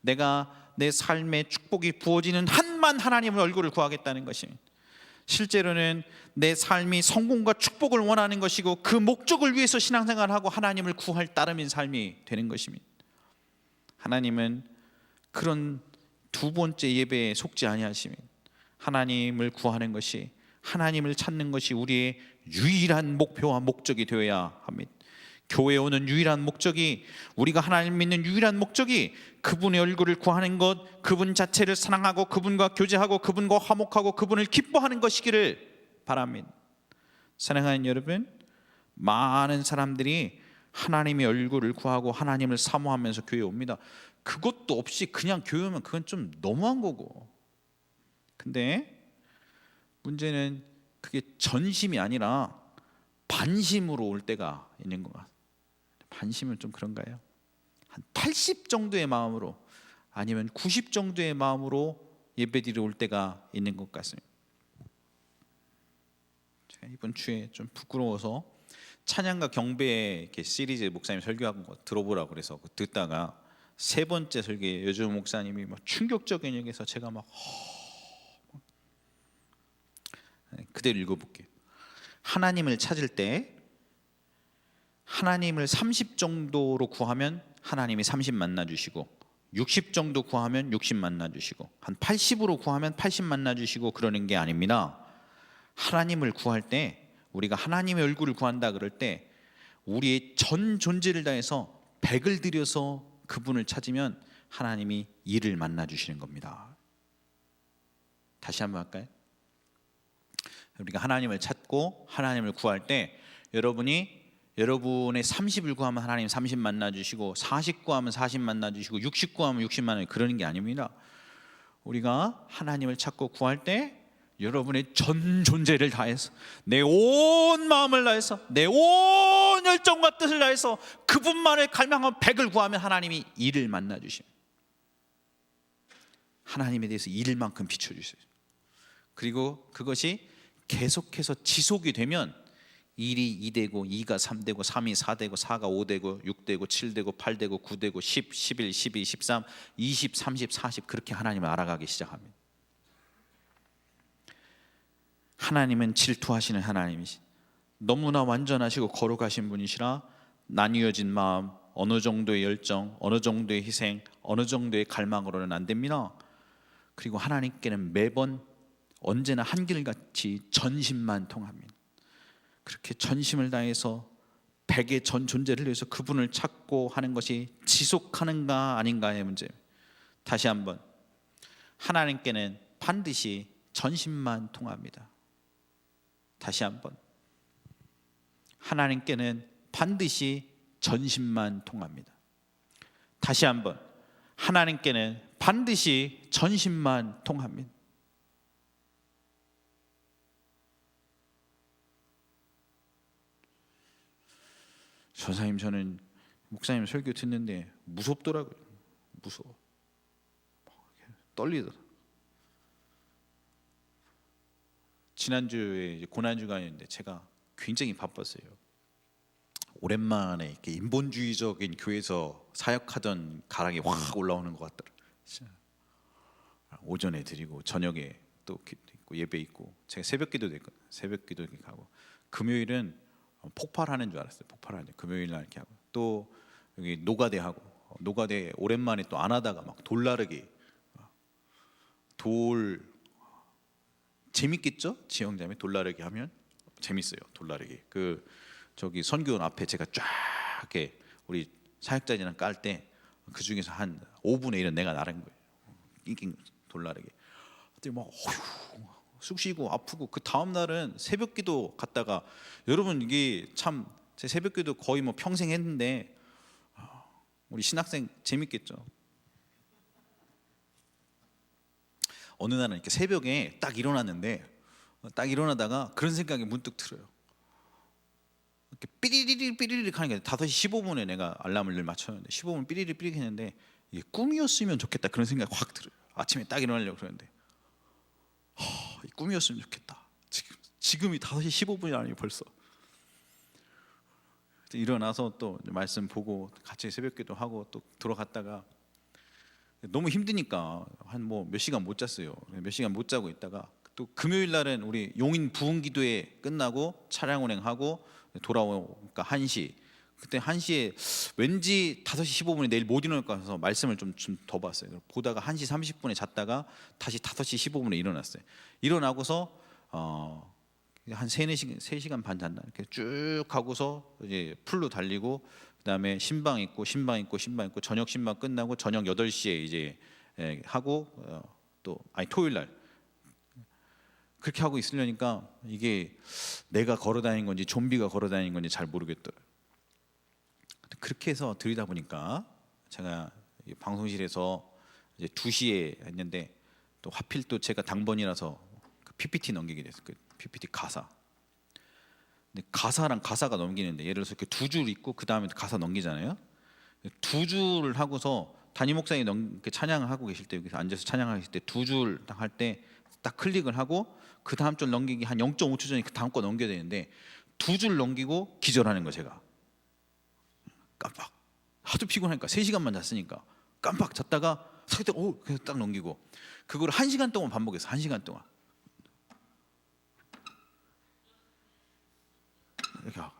내가 내 삶의 축복이 부어지는 한만 하나님의 얼굴을 구하겠다는 것입니다. 실제로는 내 삶이 성공과 축복을 원하는 것이고 그 목적을 위해서 신앙생활을 하고 하나님을 구할 따름인 삶이 되는 것입니다. 하나님은 그런 두 번째 예배에 속지 아니하십니다. 하나님을 구하는 것이, 하나님을 찾는 것이 우리의 유일한 목표와 목적이 되어야 합니다. 교회에 오는 유일한 목적이, 우리가 하나님 믿는 유일한 목적이 그분의 얼굴을 구하는 것, 그분 자체를 사랑하고 그분과 교제하고 그분과 화목하고 그분을 기뻐하는 것이기를 바랍니다. 사랑하는 여러분, 많은 사람들이 하나님의 얼굴을 구하고 하나님을 사모하면서 교회에 옵니다. 그것도 없이 그냥 교회 오면 그건 좀 너무한 거고, 근데 문제는 그게 전심이 아니라 반심으로 올 때가 있는 것 같아요. 반심은 좀 그런가요? 한 80 정도의 마음으로, 아니면 90 정도의 마음으로 예배드리러 올 때가 있는 것 같습니다. 이번 주에 좀 부끄러워서 찬양과 경배 이렇게 시리즈 목사님 설교한 거 들어보라고 그래서 듣다가 세 번째 설교에 여주 목사님이 막 충격적인 얘기해서 제가 막 그대로 읽어볼게요. 하나님을 찾을 때 하나님을 30 정도로 구하면 하나님이 30 만나주시고, 60 정도 구하면 60 만나주시고, 한 80으로 구하면 80 만나주시고, 그러는 게 아닙니다. 하나님을 구할 때, 우리가 하나님의 얼굴을 구한다 그럴 때 우리의 전 존재를 다해서 100을 들여서 그분을 찾으면 하나님이 이를 만나주시는 겁니다. 다시 한번 할까요? 우리가 하나님을 찾고 하나님을 구할 때 여러분의 30을 구하면 하나님 30 만나주시고, 40 구하면 40 만나주시고, 60 구하면 60 만나주시고, 그러는 게 아닙니다. 우리가 하나님을 찾고 구할 때 여러분의 전 존재를 다해서, 내 온 마음을 다해서, 내 온 열정과 뜻을 다해서 그분만을 갈망하면 100을 구하면 하나님이 이를 만나주십니다. 하나님에 대해서 이를 만큼 비춰주세요. 그리고 그것이 계속해서 지속이 되면 1이 2되고 2가 3되고 3이 4되고 4가 5되고 6되고 7되고 8되고 9되고 10, 11, 12, 13, 20, 30, 40 그렇게 하나님을 알아가기 시작합니다. 하나님은 질투하시는 하나님이시, 너무나 완전하시고 거룩하신 분이시라 나뉘어진 마음, 어느 정도의 열정, 어느 정도의 희생, 어느 정도의 갈망으로는 안 됩니다. 그리고 하나님께는 매번 언제나 한결같이 전심만 통합니다. 그렇게 전심을 다해서 백의 전 존재를 위해서 그분을 찾고 하는 것이 지속하는가 아닌가의 문제. 다시 한번, 하나님께는 반드시 전심만 통합니다. 다시 한번, 하나님께는 반드시 전심만 통합니다. 다시 한번, 하나님께는 반드시 전심만 통합니다. 전사님, 저는 목사님 설교 듣는데 무섭더라고요. 무서워. 떨리더라. 지난주에 고난주간이었는데 제가 굉장히 바빴어요. 오랜만에 이렇게 인본주의적인 교회에서 사역하던 가락이 확 올라오는 것 같더라. 오전에 드리고 저녁에 또 있고 예배 있고, 제가 새벽기도도 있고 새벽기도 이렇게 가고, 금요일은 폭발하는 줄 알았어요. 폭발하는 금요일 날 이렇게 하고, 또 여기 노가대 하고, 노가대 오랜만에 또 안 하다가 막 돌나르기, 돌 재밌겠죠? 지형자매 돌나르기 하면 재밌어요. 돌나르기 그 저기 선교원 앞에 제가 쫙 이렇게 우리 사역자들이랑 깔 때 그 중에서 한 5분의 1은 내가 나른 거예요. 낑낑 돌나르기. 근데 막 쑥 쉬고 아프고, 그 다음 날은 새벽기도 갔다가, 여러분 이게 참 제 새벽기도 거의 뭐 평생 했는데 우리 신학생 재밌겠죠? 어느 날은 이렇게 새벽에 딱 일어났는데, 딱 일어나다가 그런 생각이 문득 들어요. 이렇게 삐리리릭 하는 게 5시 15분에 내가 알람을 늘 맞췄는데 15분 삐리릭 했는데, 이게 꿈이었으면 좋겠다 그런 생각이 확 들어요. 아침에 딱 일어나려고 그러는데 이 꿈이었으면 좋겠다. 지금이 5시 15분이 아니고 벌써. 일어나서 또 말씀 보고 같이 새벽기도 하고 또 들어갔다가 너무 힘드니까 한 뭐 몇 시간 못 잤어요. 몇 시간 못 자고 있다가 또 금요일 날은 우리 용인 부흥기도회 끝나고 차량 운행하고 돌아오니까 1시. 그때 1시에 왠지 5시 15분에 내일 못 일어날 것 같아서 말씀을 좀 더 봤어요. 보다가 1시 30분에 잤다가 다시 5시 15분에 일어났어요. 일어나고서 한 3시간 반 잤나, 이렇게 쭉 하고서 이제 풀로 달리고, 그다음에 신방 있고 저녁 신방 끝나고 저녁 8시에 이제 하고, 또 토요일 날 그렇게 하고 있으려니까 이게 내가 걸어다니는 건지 좀비가 걸어다니는 건지 잘 모르겠더라고요. 그렇게 해서 들이다 보니까 제가 방송실에서 이제 2시에 했는데, 또 하필 또 제가 당번이라서 그 PPT 넘기게 됐어요. 그 PPT 가사. 근데 가사랑 가사가 넘기는데, 예를 들어서 이렇게 2줄 있고 그 다음에 가사 넘기잖아요. 2줄을 하고서 담임 목사님 찬양을 하고 계실 때, 여기서 앉아서 찬양하고 계실 때 2줄 딱 할 때 딱 클릭을 하고 그 다음 줄 넘기기 한 0.5초 전에 그 다음 거 넘겨야 되는데, 2줄 넘기고 기절하는 거. 제가 깜빡, 하도 피곤하니까 3시간만 잤으니까 깜빡 잤다가 살짝 그래서 딱 넘기고, 그거를 1시간 동안 반복해서 1시간 동안 이렇게 하고,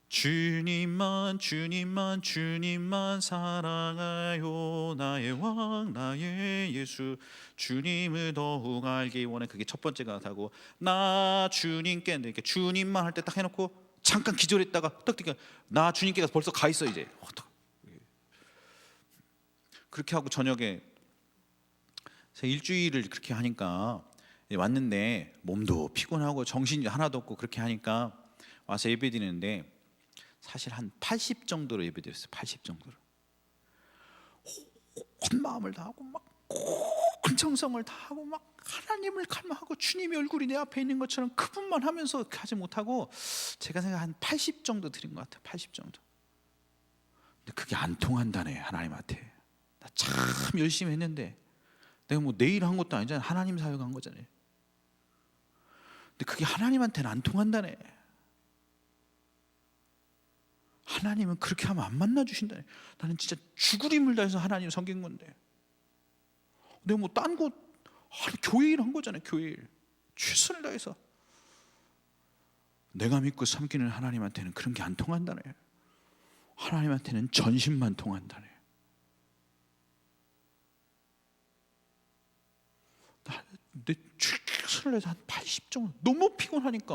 주님만 주님만 주님만 사랑하요, 나의 왕 나의 예수, 주님을 더욱 알기 원해. 그게 첫 번째 가사고, 나 주님께, 이렇게 주님만 할 때 딱 해놓고 잠깐 기절했다가 딱 나 주님께 가서 벌써 가 있어 이제. 그렇게 하고 저녁에 일주일을 그렇게 하니까 왔는데 몸도 피곤하고 정신이 하나도 없고, 그렇게 하니까 와서 예배드리는데 사실 한 80 정도로 예배드렸어요. 80 정도로. 온 마음을 다하고 막 온 정성을 다하고 막 하나님을 갈망하고 주님의 얼굴이 내 앞에 있는 것처럼 그분만 하면서 하지 못하고, 제가 생각 한 80 정도 드린 것 같아요. 80 정도. 근데 그게 안 통한다네, 하나님한테. 나 참 열심히 했는데, 내가 뭐 내일 한 것도 아니잖아요. 하나님 사역한 거잖아요. 근데 그게 하나님한테는 안 통한다네. 하나님은 그렇게 하면 안 만나 주신다네. 나는 진짜 죽을 힘을 다해서 하나님 섬긴 건데, 내가 뭐 딴 곳 교회 일 한 거잖아요. 교회 일 최선을 다해서. 내가 믿고 섬기는 하나님한테는 그런 게 안 통한다네. 하나님한테는 전심만 통한다네. 내 최선을 한 80 정도, 너무 피곤하니까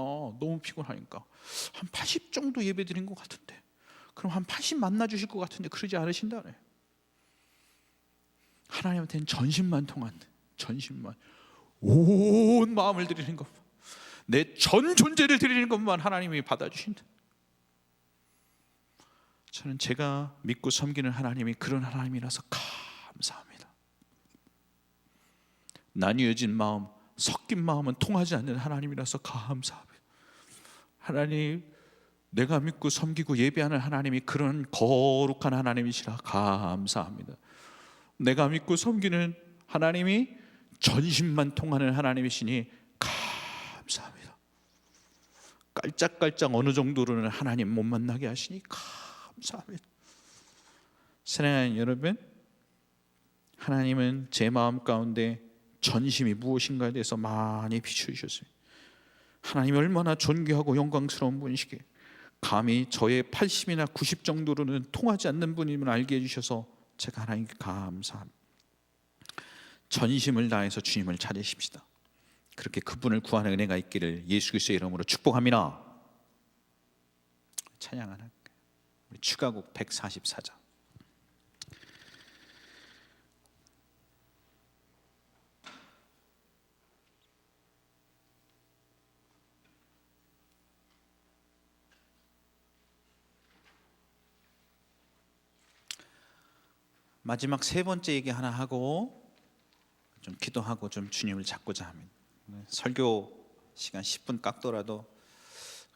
한 80 정도 예배 드린 것 같은데, 그럼 한 80 만나 주실 것 같은데 그러지 않으신다네. 하나님한테는 전심만 통한다. 전심만, 온 마음을 드리는 것, 내 전 존재를 드리는 것만 하나님이 받아주신다. 저는 제가 믿고 섬기는 하나님이 그런 하나님이라서 감사합니다. 나뉘어진 마음, 섞인 마음은 통하지 않는 하나님이라서 감사합니다. 하나님, 내가 믿고 섬기고 예배하는 하나님이 그런 거룩한 하나님이시라 감사합니다. 내가 믿고 섬기는 하나님이 전심만 통하는 하나님이시니 감사합니다. 깔짝깔짝 어느 정도로는 하나님 못 만나게 하시니 감사합니다. 사랑하는 여러분, 하나님은 제 마음 가운데 전심이 무엇인가에 대해서 많이 비추셨어요. 하나님이 얼마나 존귀하고 영광스러운 분이시기에 감히 저의 80이나 90 정도로는 통하지 않는 분임을 알게 해주셔서 제가 하나님께 감사합니다. 전심을 다해서 주님을 찾으십시다. 그렇게 그분을 구하는 은혜가 있기를 예수 그리스도의 이름으로 축복합니다. 찬양하는 우리 추가곡 144장. 마지막 세 번째 얘기 하나 하고 좀 기도하고 좀 주님을 찾고자 합니다. 설교 시간 10분 깎더라도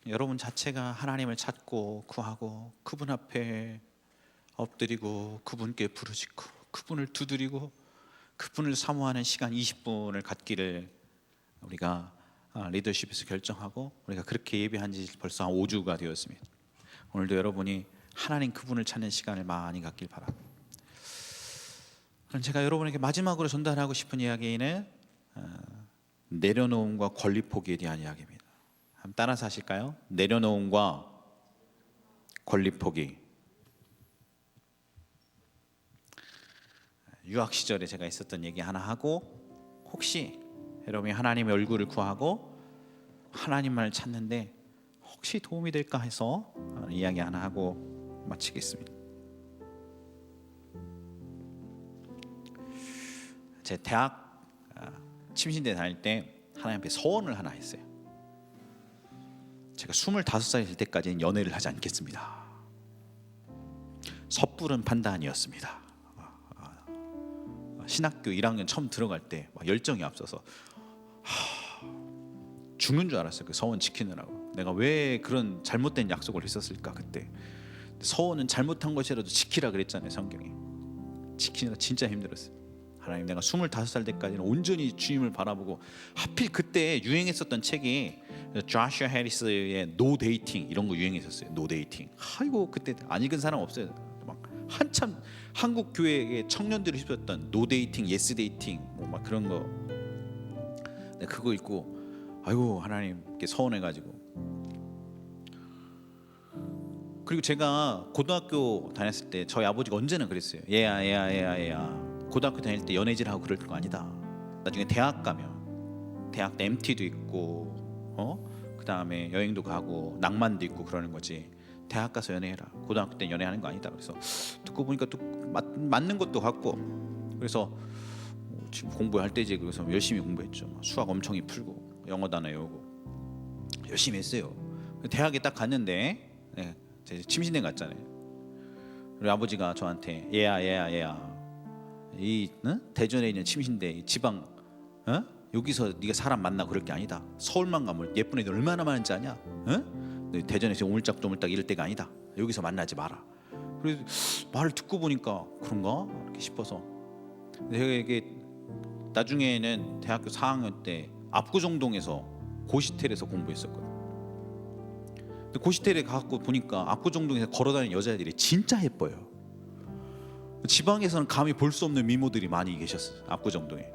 여러분 자체가 하나님을 찾고 구하고 그분 앞에 엎드리고 그분께 부르짖고 그분을 두드리고 그분을 사모하는 시간 20분을 갖기를 우리가 리더십에서 결정하고 우리가 그렇게 예배한 지 벌써 한 5주가 되었습니다. 오늘도 여러분이 하나님 그분을 찾는 시간을 많이 갖길 바랍니다. 제가 여러분에게 마지막으로 전달하고 싶은 이야기는 내려놓음과 권리 포기에 대한 이야기입니다. 한번 따라서 하실까요? 내려놓음과 권리 포기. 유학 시절에 제가 있었던 얘기 하나 하고, 혹시 여러분이 하나님의 얼굴을 구하고 하나님만을 찾는데 혹시 도움이 될까 해서 이야기 하나 하고 마치겠습니다. 제 대학 침신대 다닐 때 하나님 앞에 서원을 하나 했어요. 제가 25살이 될 때까지는 연애를 하지 않겠습니다. 섣부른 판단이었습니다. 신학교 1학년 처음 들어갈 때 열정이 앞서서 죽는 줄 알았어요. 그 서원 지키느라고. 내가 왜 그런 잘못된 약속을 했었을까 그때. 서원은 잘못한 것이라도 지키라 그랬잖아요, 성경이. 지키느라 진짜 힘들었어요. 하나님, 내가 25살 때까지는 온전히 주님을 바라보고, 하필 그때 유행했었던 책이 조슈아 해리스의 노 데이팅 이런 거 유행했었어요. 노 데이팅. 아이고 그때 안 읽은 사람 없어요. 막 한참 한국 교회의 청년들이 휩쓸었던 노 데이팅, 예스 데이팅 뭐 막 그런 거. 내가 그거 읽고 아이고 하나님께 서원해가지고. 그리고 제가 고등학교 다녔을 때 저희 아버지가 언제나 그랬어요. 얘야 고등학교 다닐 때 연애질하고 그럴 거 아니다. 나중에 대학 가면 대학 때 MT도 있고 그 다음에 여행도 가고 낭만도 있고 그러는 거지. 대학 가서 연애해라. 고등학교 때 연애하는 거 아니다. 그래서 듣고 보니까 또 맞는 것도 같고, 그래서 지금 공부할 때지. 그래서 열심히 공부했죠. 수학 엄청 풀고 영어 단어 외우고 열심히 했어요. 대학에 딱 갔는데 침신대 갔잖아요. 우리 아버지가 저한테 얘야 이 대전에 있는 침신대 이 지방 여기서 네가 사람 만나 그럴 게 아니다. 서울만 가면 예쁜 애들 얼마나 많은지 아냐? 대전에서 오물짝조물짝 이럴 때가 아니다. 여기서 만나지 마라. 그래서 말을 듣고 보니까 그런가 이렇게 싶어서 제가 이게 나중에는 대학교 4학년 때 압구정동에서 고시텔에서 공부했었거든요. 근데 고시텔에 가서 보니까 압구정동에서 걸어다니는 여자애들이 진짜 예뻐요. 지방에서는 감히 볼 수 없는 미모들이 많이 계셨어요. 압구정동에. 야,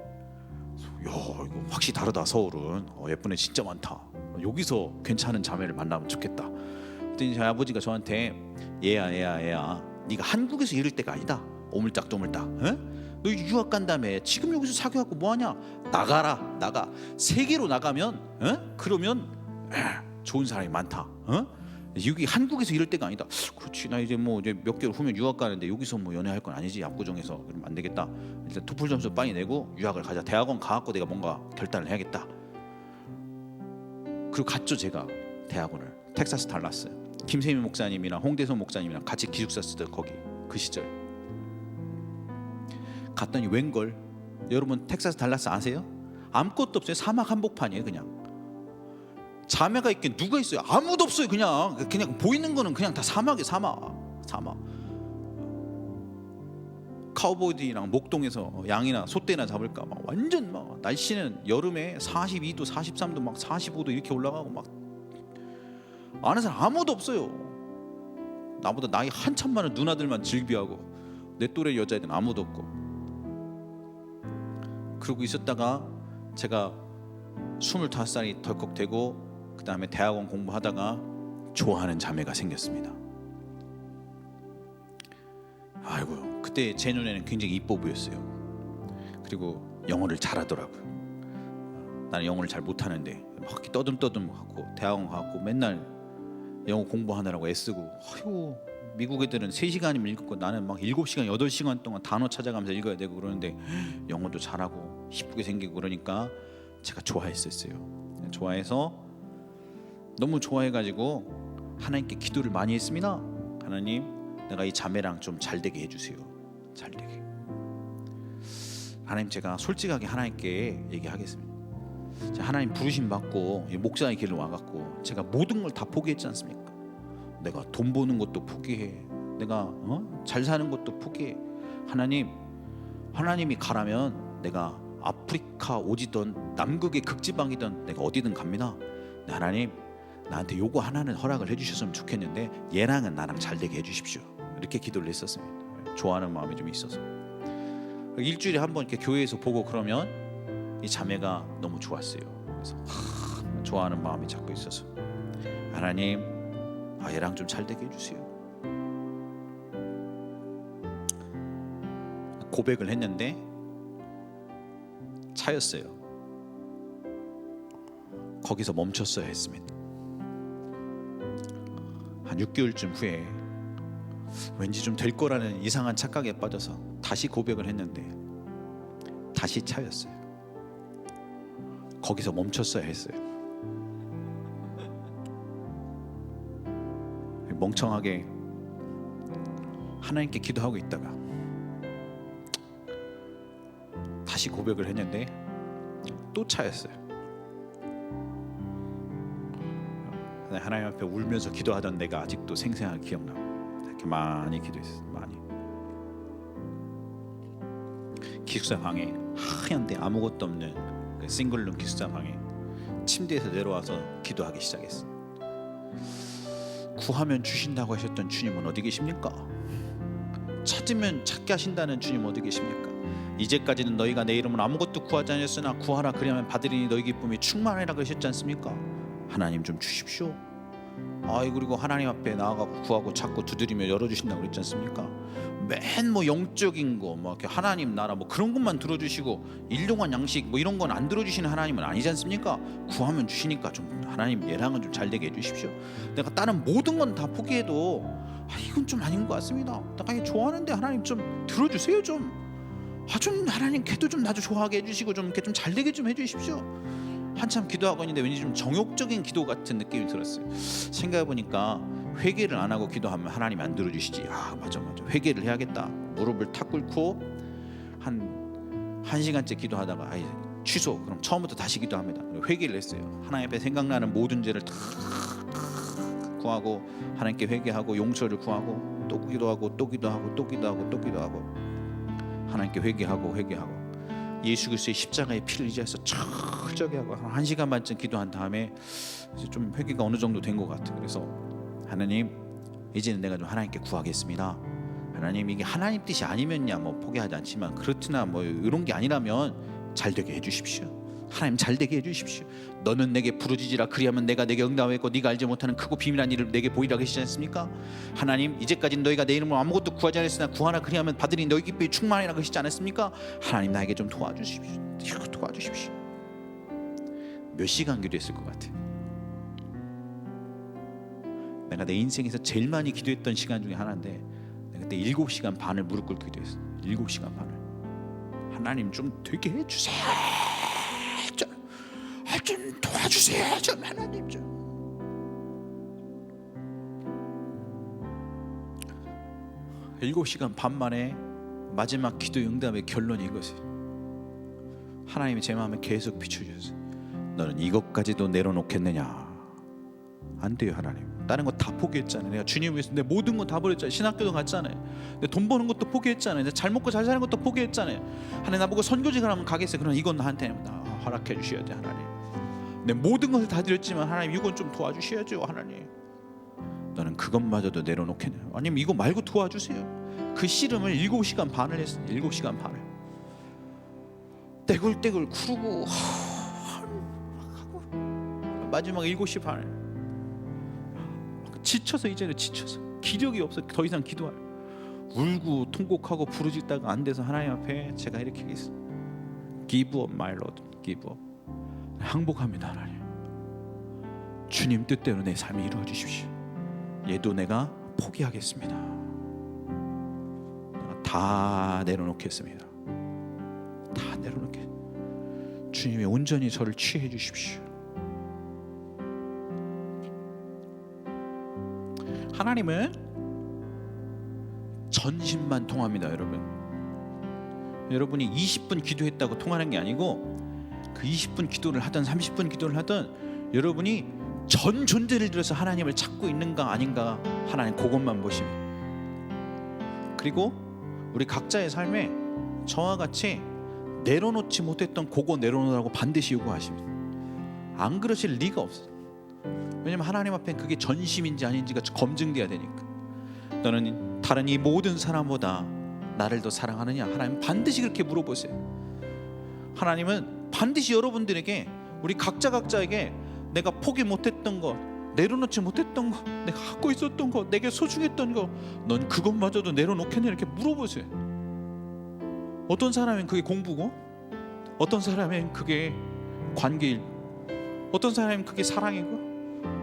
이거 확실히 다르다. 서울은 예쁜 애 진짜 많다. 여기서 괜찮은 자매를 만나면 좋겠다. 그랬더니 저희 아버지가 저한테 얘야 네가 한국에서 이럴 때가 아니다. 오물짝조물짝 너 유학 간다며. 지금 여기서 사귀어갖고 뭐하냐? 나가라. 나가. 세계로 나가면 그러면 좋은 사람이 많다. 여기 한국에서 이럴 때가 아니다. 그렇지, 나 이제 뭐 이제 몇 개월 후면 유학 가는데 여기서 뭐 연애할 건 아니지. 압구정에서. 그럼 안 되겠다. 일단 토플 점수 빨리 내고 유학을 가자. 대학원 가갖고 내가 뭔가 결단을 해야겠다. 그리고 갔죠. 제가 대학원을 텍사스 달라스. 김세민 목사님이랑 홍대선 목사님이랑 같이 기숙사 쓰던 거기 그 시절 갔더니 웬걸, 여러분 텍사스 달라스 아세요? 아무것도 없어요. 사막 한복판이에요. 그냥 자매가 있긴 누가 있어요? 아무도 없어요. 그냥 보이는 거는 그냥 다 사막이에요. 사막. 카우보이들이랑 목동에서 양이나 소떼나 잡을까 막 완전 막 날씨는 여름에 42도 43도 막 45도 이렇게 올라가고 막 아는 사람 아무도 없어요. 나보다 나이 한참 많은 누나들만 즐비하고 내 또래 여자애들은 아무도 없고. 그러고 있었다가 제가 25살이 덜컥 되고 그 다음에 대학원 공부하다가 좋아하는 자매가 생겼습니다. 아이고, 그때 제 눈에는 굉장히 이뻐 보였어요. 그리고 영어를 잘하더라고요. 나는 영어를 잘 못하는데 막 떠듬떠듬하고 대학원 가고 맨날 영어 공부하느라고 애쓰고. 아이고, 미국 애들은 3시간이면 읽고 나는 막 7시간 8시간 동안 단어 찾아가면서 읽어야 되고 그러는데 영어도 잘하고 이쁘게 생기고 그러니까 제가 좋아했었어요. 좋아해서 너무 좋아해가지고 하나님께 기도를 많이 했습니다. 하나님, 내가 이 자매랑 좀 잘되게 해주세요. 잘되게. 하나님, 제가 솔직하게 하나님께 얘기하겠습니다. 하나님 부르심 받고 목사의 길을 와갖고 제가 모든 걸 다 포기했지 않습니까? 내가 돈 버는 것도 포기해. 내가 잘 사는 것도 포기해. 하나님이 가라면 내가 아프리카 오지던 남극의 극지방이던 내가 어디든 갑니다. 하나님, 나한테 요거 하나는 허락을 해주셨으면 좋겠는데 얘랑은 나랑 잘되게 해주십시오. 이렇게 기도를 했었습니다. 좋아하는 마음이 좀 있어서. 일주일에 한 번 이렇게 교회에서 보고 그러면 이 자매가 너무 좋았어요. 그래서 좋아하는 마음이 자꾸 있어서 하나님, 얘랑 좀 잘되게 해주세요. 고백을 했는데 차였어요. 거기서 멈췄어야 했습니다. 한 6개월쯤 후에 왠지 좀 될 거라는 이상한 착각에 빠져서 다시 고백을 했는데 다시 차였어요. 거기서 멈췄어야 했어요. 멍청하게 하나님께 기도하고 있다가 다시 고백을 했는데 또 차였어요. 하나님 앞에 울면서 기도하던 내가 아직도 생생하게 기억나고 이렇게 많이 기도했어요. 많이. 기숙사 방에 하얀데 아무것도 없는 그 싱글룸 기숙사 방에 침대에서 내려와서 기도하기 시작했어. 구하면 주신다고 하셨던 주님은 어디 계십니까? 찾으면 찾게 하신다는 주님 어디 계십니까? 이제까지는 너희가 내 이름으로 아무것도 구하지 않았으나 구하라 그리하면 받으리니 너희 기쁨이 충만하리라 그러셨지 않습니까? 하나님 좀 주십시오. 그리고 하나님 앞에 나아가고 구하고 찾고 두드리며 열어주신다고 그랬지 않습니까? 맨 뭐 영적인 거, 뭐 이렇게 하나님 나라 뭐 그런 것만 들어주시고 일용할 양식 뭐 이런 건 안 들어주시는 하나님은 아니지 않습니까? 구하면 주시니까 좀 하나님 얘랑은 좀 잘되게 해주십시오. 내가 다른 모든 건 다 포기해도 이건 좀 아닌 것 같습니다. 내가 좋아하는데 하나님 좀 들어주세요 좀. 좀 하나님 걔도 좀 나도 좋아하게 해주시고 좀 이렇게 좀 잘되게 좀 해주십시오. 한참 기도하고 있는데 왠지 좀 정욕적인 기도 같은 느낌이 들었어요. 생각해보니까 회개를 안 하고 기도하면 하나님이 안 들어주시지. 맞아 회개를 해야겠다. 무릎을 탁 꿇고 한 시간째 기도하다가 취소. 그럼 처음부터 다시 기도합니다. 회개를 했어요. 하나님 앞에 생각나는 모든 죄를 다 구하고 하나님께 회개하고 용서를 구하고 또 기도하고 또 기도하고 또 기도하고 또 기도하고 하나님께 회개하고 예수 그리스도의 십자가의 피를 의지해서 철저하게 하고 한 1시간 반쯤 기도한 다음에 이제 좀 회개가 어느 정도 된 것 같아요. 그래서 하나님, 이제는 내가 좀 하나님께 구하겠습니다. 하나님, 이게 하나님 뜻이 아니면야 뭐 포기하지 않지만 그렇거나 뭐 이런 게 아니라면 잘되게 해주십시오. 하나님 잘되게 해주십시오. 너는 내게 부르짖으라 그리하면 내가 내게 응답하겠고 네가 알지 못하는 크고 비밀한 일을 내게 보이라 하시지 않습니까? 하나님 이제까지 너희가 내 이름으로 아무것도 구하지 않았으나 구하나 그리하면 받으니 너희 기쁨이 충만하리라 하시지 않았습니까? 하나님 나에게 좀 도와주십시오. 이거 도와주십시오. 몇 시간 기도했을 것 같아? 내가 내 인생에서 제일 많이 기도했던 시간 중에 하나인데 내가 그때 7시간 반을 무릎 꿇고 기도했어. 7시간 반을. 하나님 좀 되게 해주세요. 좀 도와주세요. 좀 하나님 좀. 일곱 시간 반 만에 마지막 기도 응답의 결론이 이것이에요. 하나님이 제 마음에 계속 비춰주셨어요. 너는 이것까지도 내려놓겠느냐? 안 돼요 하나님. 다른 거 다 포기했잖아요. 내가 주님 위해서 내 모든 거 다 버렸잖아요. 신학교도 갔잖아요. 내 돈 버는 것도 포기했잖아요. 내 잘 먹고 잘 사는 것도 포기했잖아요. 하나님 나보고 선교직을 하면 가겠어요. 그럼 이건 나한테 허락해 주셔야 돼 하나님. 내 모든 것을 다 드렸지만 하나님 이건 좀 도와주셔야죠 하나님. 너는 그것마저도 내려놓겠냐? 아니면 이거 말고 도와주세요. 그 씨름을 7시간 반을 했어요. 7시간 반을 떼굴떼굴 구르고 하고 마지막 7시 반에 지쳐서 이제는 지쳐서 기력이 없어. 더 이상 기도할 울고 통곡하고 부르짖다가 안 돼서 하나님 앞에 제가 이렇게 얘기했어요. Give up my Lord. Give up. 항복합니다 하나님. 주님 뜻대로 내 삶이 이루어 주십시오. 얘도 내가 포기하겠습니다. 내가 다 내려놓겠습니다. 다 내려놓게. 주님이 온전히 저를 취해 주십시오. 하나님은 전심만 통합니다 여러분. 여러분이 20분 기도했다고 통하는 게 아니고 그 20분 기도를 하든 30분 기도를 하든 여러분이 전 존재를 들여서 하나님을 찾고 있는가 아닌가 하나님 그것만 보시면. 그리고 우리 각자의 삶에 저와 같이 내려놓지 못했던 그거 내려놓으라고 반드시 요구하십니다. 안 그러실 리가 없어요. 왜냐면 하나님 앞엔 그게 전심인지 아닌지가 검증돼야 되니까. 너는 다른 이 모든 사람보다 나를 더 사랑하느냐? 하나님 반드시 그렇게 물어보세요. 하나님은 반드시 여러분들에게 우리 각자에게 내가 포기 못했던 것, 내려놓지 못했던 것, 내가 갖고 있었던 것, 내게 소중했던 것, 넌 그것마저도 내려놓겠냐? 이렇게 물어보세요. 어떤 사람은 그게 공부고, 어떤 사람은 그게 관계일, 어떤 사람은 그게 사랑이고,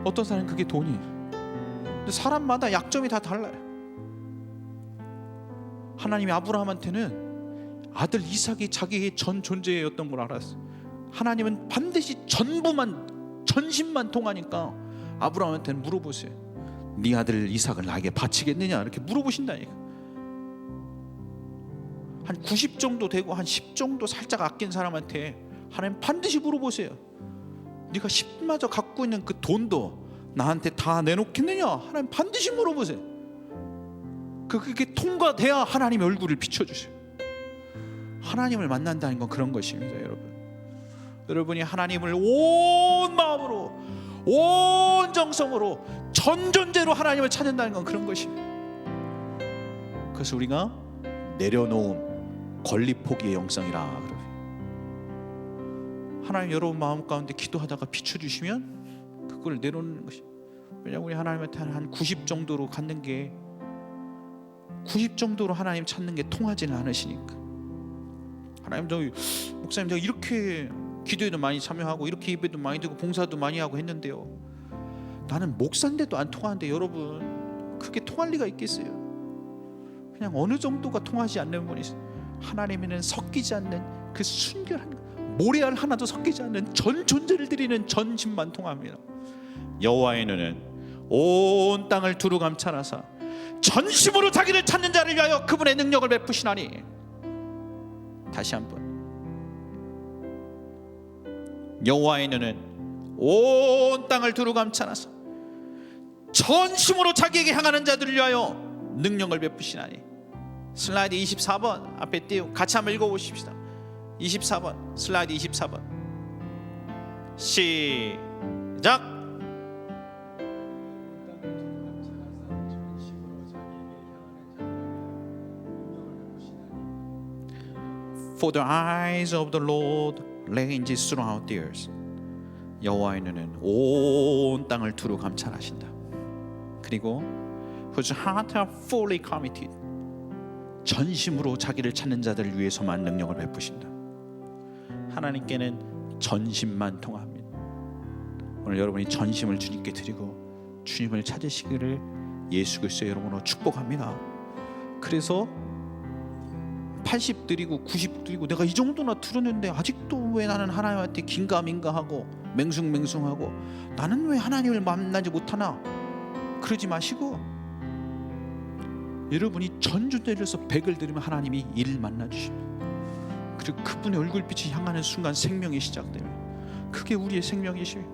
어떤 사람은 그게 돈이. 근데 사람마다 약점이 다 달라요. 하나님이 아브라함한테는 아들 이삭이 자기의 전 존재였던 걸 알았어. 하나님은 반드시 전심만 통하니까 아브라함한테는 물어보세요. 네 아들 이삭을 나에게 바치겠느냐? 이렇게 물어보신다니까. 한 90 정도 되고 한 10 정도 살짝 아낀 사람한테 하나님 반드시 물어보세요. 네가 10마저 갖고 있는 그 돈도 나한테 다 내놓겠느냐? 하나님 반드시 물어보세요. 그게 통과돼야 하나님의 얼굴을 비춰주세요. 하나님을 만난다는 건 그런 것입니다 여러분. 여러분이 하나님을 온 마음으로 온 정성으로 전 존재로 하나님을 찾는다는 건 그런 것입니다. 그래서 우리가 내려놓음 권리 포기의 영성이라 그래요. 하나님 여러분 마음 가운데 기도하다가 비춰주시면 그걸 내려놓는 것이. 왜냐하면 우리 하나님한테 한 90 정도로 갖는 게 90 정도로 하나님 찾는 게 통하지는 않으시니까. 하나님 목사님 제가 이렇게 기도에도 많이 참여하고 이렇게 예배도 많이 드리고 봉사도 많이 하고 했는데요, 나는 목사인데도 안 통하는데 여러분 그게 통할 리가 있겠어요? 그냥 어느 정도가 통하지 않는 분이 하나님에는 섞이지 않는 그 순결한 모래알 하나도 섞이지 않는 전 존재를 드리는 전심만 통합니다. 여호와의 눈은 온 땅을 두루 감찰하사 전심으로 자기를 찾는 자를 위하여 그분의 능력을 베푸시나니. 다시 한번, 여호와의 눈은 온 땅을 두루 감찰하사 전심으로 자기에게 향하는 자들을 위하여 능력을 베푸시나니. 슬라이드 24번 앞에 띄우고 같이 한번 읽어보십시다. 24번 슬라이드 24번 시작. For the eyes of the Lord ranges throughout the earth. 여호와의 눈은 온 땅을 두루 감찰하신다. 그리고 whose heart are fully committed. 전심으로 자기를 찾는 자들을 위해서만 능력을 베푸신다. 하나님께는 전심만 통합니다. 오늘 여러분이 전심을 주님께 드리고 주님을 찾으시기를 예수 그리스도의 이름으로 축복합니다. 그래서 80 드리고 90 드리고 내가 이 정도나 들었는데 아직도 왜 나는 하나님한테 긴가민가하고 맹숭맹숭하고 나는 왜 하나님을 만나지 못하나? 그러지 마시고 여러분이 전주들여서 100을 드리면 하나님이 1을 만나주십니다. 그리고 그분의 얼굴빛이 향하는 순간 생명이 시작됩니다. 그게 우리의 생명이십니다.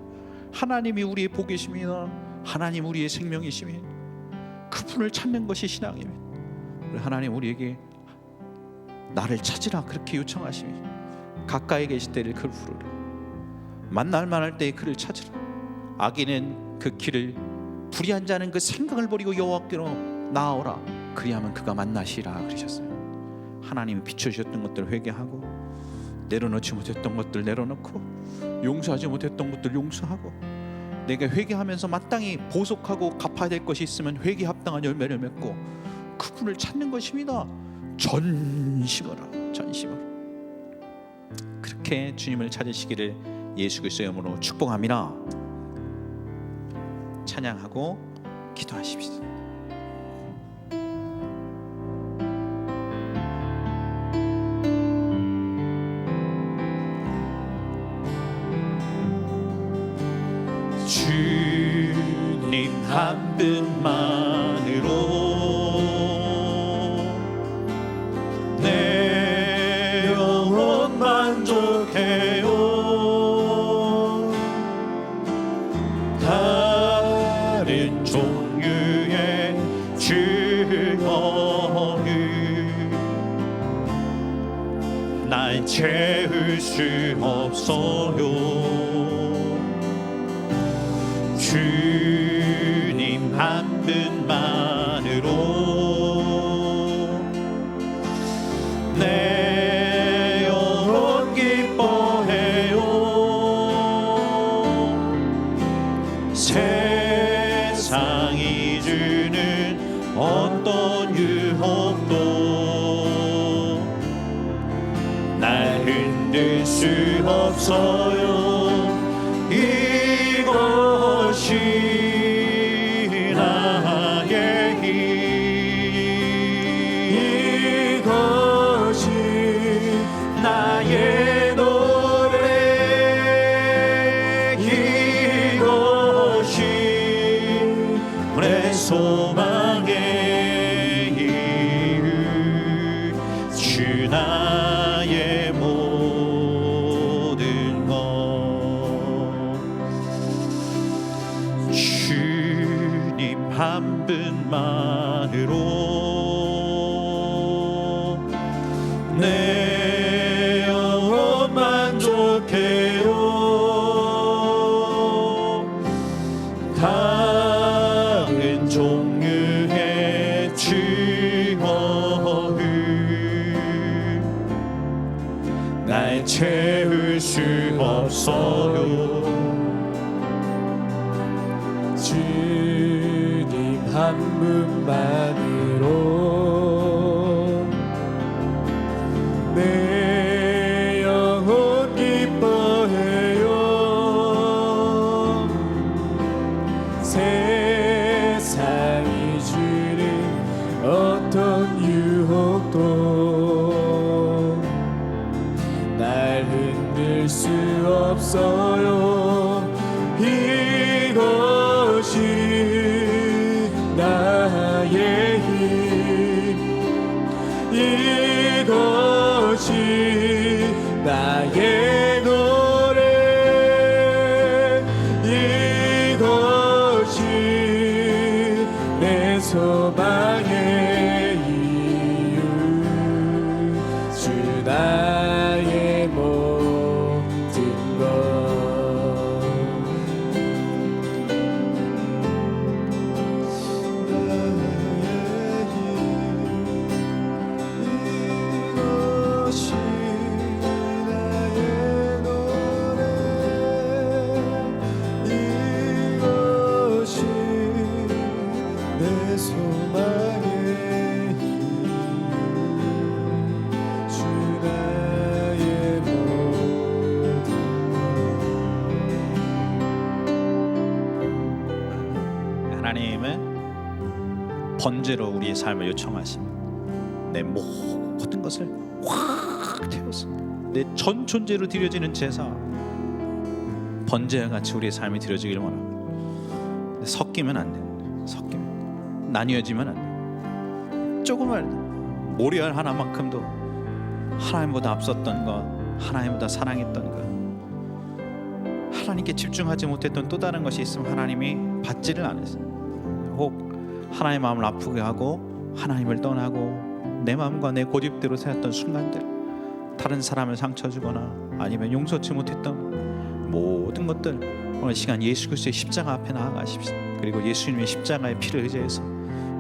하나님이 우리의 복이십니다. 하나님 우리의 생명이십니다. 그분을 찾는 것이 신앙입니다. 하나님 우리에게 나를 찾으라 그렇게 요청하십니다. 가까이 계실 때를 그를 부르라. 만날 만할 때에 그를 찾으라. 악인은 그 길을 불의한 자는 그 생각을 버리고 여호와께로 나아오라. 그리하면 그가 만나시라 그러셨어요. 하나님이 비춰주셨던 것들 회개하고 내려놓지 못했던 것들 내려놓고 용서하지 못했던 것들 용서하고 내가 회개하면서 마땅히 보속하고 갚아야 될 것이 있으면 회개 합당한 열매를 맺고 그분을 찾는 것입니다. 전심으로 전심으로 그렇게 주님을 찾으시기를 예수 그리스도의 이름으로 축복합니다. 찬양하고 기도하십시다. 주님 한 분만으로 내 영혼 만족해요. 다른 종류의 즐거움을 날 채울 수 없어요. 주님 한 분만으로 내 영혼 기뻐해요. 세상이 주는 어떤 유혹도 날 흔들 수 없어요. 이것이 나의 힘, 이것이 나의 노래, 이것이 내 소망의 이유, 주 나의 모든 것. 주님 한 분만으로 내 영혼 만족해요. 다른 종류의 즐거움을 날 채울 수 없어요. 주님 한 분만으로 내 영혼 기뻐해요. 세상이 주는 어떤 유혹도 날 흔들 수 없어요. 이것이 나의 힘, 이것이 나의 노래, 이것이 내 소망의 이유, 주 나의 모든 것. 하나님은 번제로 우리의 삶을 요청하십니다. 내 모든 것을 확 태워서 내 전 존재로 드려지는 제사, 번제와 같이 우리의 삶이 드려지기를 원합니다. 섞이면 안 됩니다. 섞이면 나뉘어지면 안 됩니다. 조금만 모리알 하나만큼도 하나님보다 앞섰던 것, 하나님보다 사랑했던 것, 하나님께 집중하지 못했던 또 다른 것이 있으면 하나님이 받지를 않으세요. 혹 하나님의 마음을 아프게 하고 하나님을 떠나고 내 마음과 내 고집대로 살았던 순간들, 다른 사람을 상처 주거나 아니면 용서치 못했던 모든 것들, 오늘 시간 예수 그리스도의 십자가 앞에 나아가십시오. 그리고 예수님의 십자가의 피를 의지해서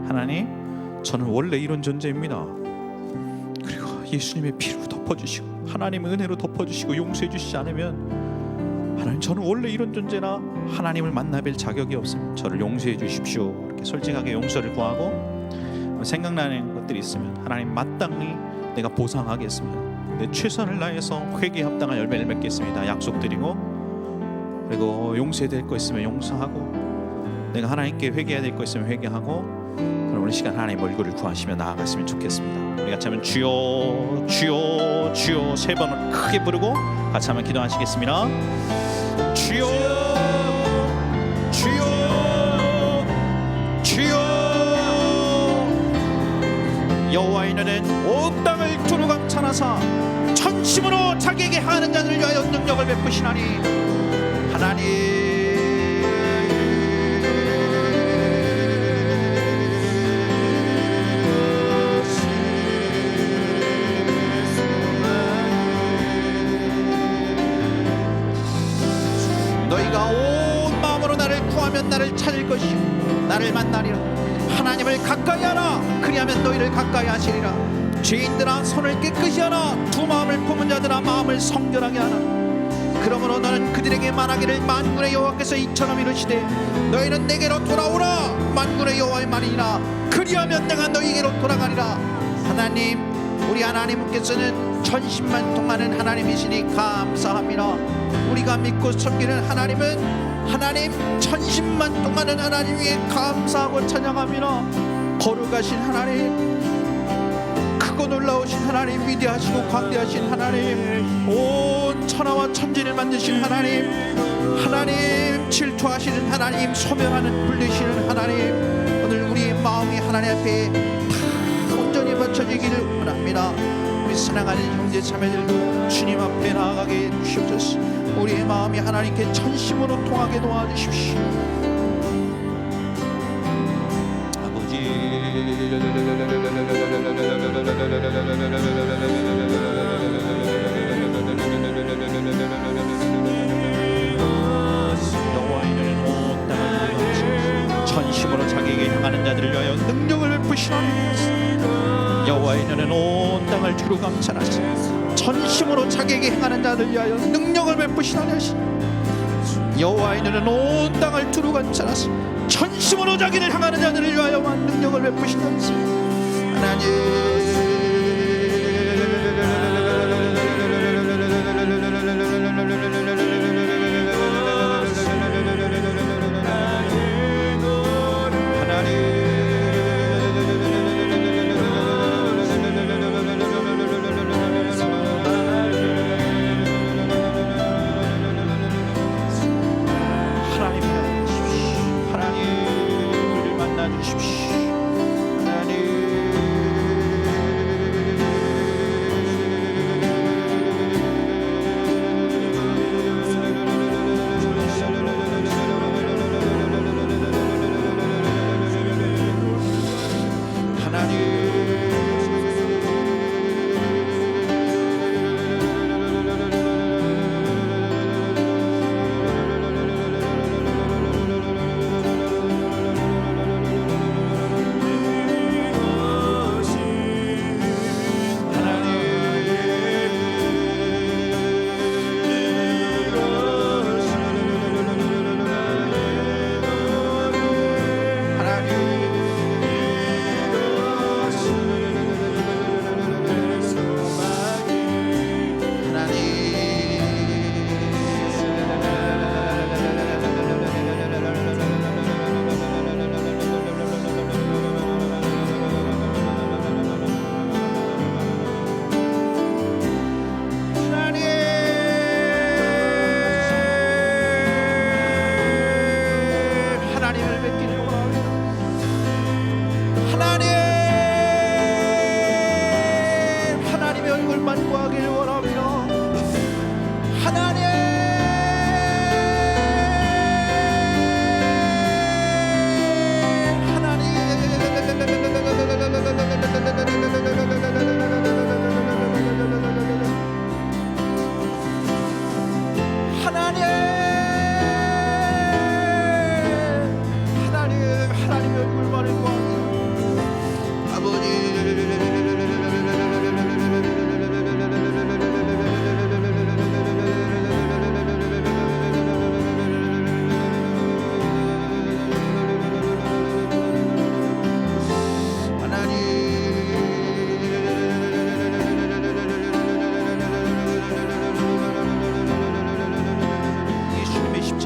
하나님, 저는 원래 이런 존재입니다. 그리고 예수님의 피로 덮어주시고 하나님의 은혜로 덮어주시고 용서해 주시지 않으면 하나님, 저는 원래 이런 존재라 하나님을 만나뵐 자격이 없습니다. 저를 용서해 주십시오. 이렇게 솔직하게 용서를 구하고, 생각나는 것들이 있으면 하나님, 마땅히 내가 보상하겠습니다. 내 최선을 다해서 회개에 합당한 열매를 맺겠습니다. 약속드리고, 그리고 용서해야 될 거 있으면 용서하고, 내가 하나님께 회개해야 될 거 있으면 회개하고, 그럼 오늘 시간 하나님 얼굴을 구하시며 나아갔으면 좋겠습니다. 우리 같이 하면 주여 주여 주여 세 번을 크게 부르고 같이 한번 기도하시겠습니다. 주여 주여 주여. 여호와의 이는 온 땅을 두루 감찰하사 전심으로 자기에게 하는 자를 위하여 능력을 베푸시나니, 하나님 너희가 온 마음으로 나를 구하면 나를 찾을 것이요 나를 만나리라. 하나님을 가까이 하라. 그리하면 너희를 가까이 하시리라. 죄인들아, 손을 깨끗이 하라. 두 마음을 품은 자들아, 마음을 성결하게 하라. 그러므로 너는 그들에게 말하기를, 만군의 여호와께서 이처럼 이르시되 너희는 내게로 돌아오라. 만군의 여호와의 말이니라. 그리하면 내가 너희에게로 돌아가리라. 하나님, 우리 하나님께서는 천신만 통하는 하나님이시니 감사합니다. 우리가 믿고 섬기는 하나님은 하나님 천신만 통하는 하나님 위에 감사하고 찬양합니다. 거룩하신 하나님, 크고 놀라우신 하나님, 위대하시고 광대하신 하나님, 온 천하와 천지를 만드신 하나님, 하나님 질투하시는 하나님, 소멸하는 불리시는 하나님, 오늘 우리의 마음이 하나님 앞에 다 온전히 바쳐지기를 원합니다. 우리 사랑하는 형제 자매들도 주님 앞에 나아가게 주옵소서. 우리의 마음이 하나님께 전심으로 통하게 도와주십시오. 아버지, 여호와는 온 땅을 전심으로 자기에게 향하는 자들을 위하여 능력을 베푸시나니, 여호와의 눈은 온 땅을 두루 감찰하시 전심으로 자기에게 행하는 자들 위하여 능력을 베푸시나니 하시니, 여호와의 눈은 온 땅을 두루 감찰하시 전심으로 자기를 향하는 자들을 위하여만 능력을 베푸시나니 하시니, 하나님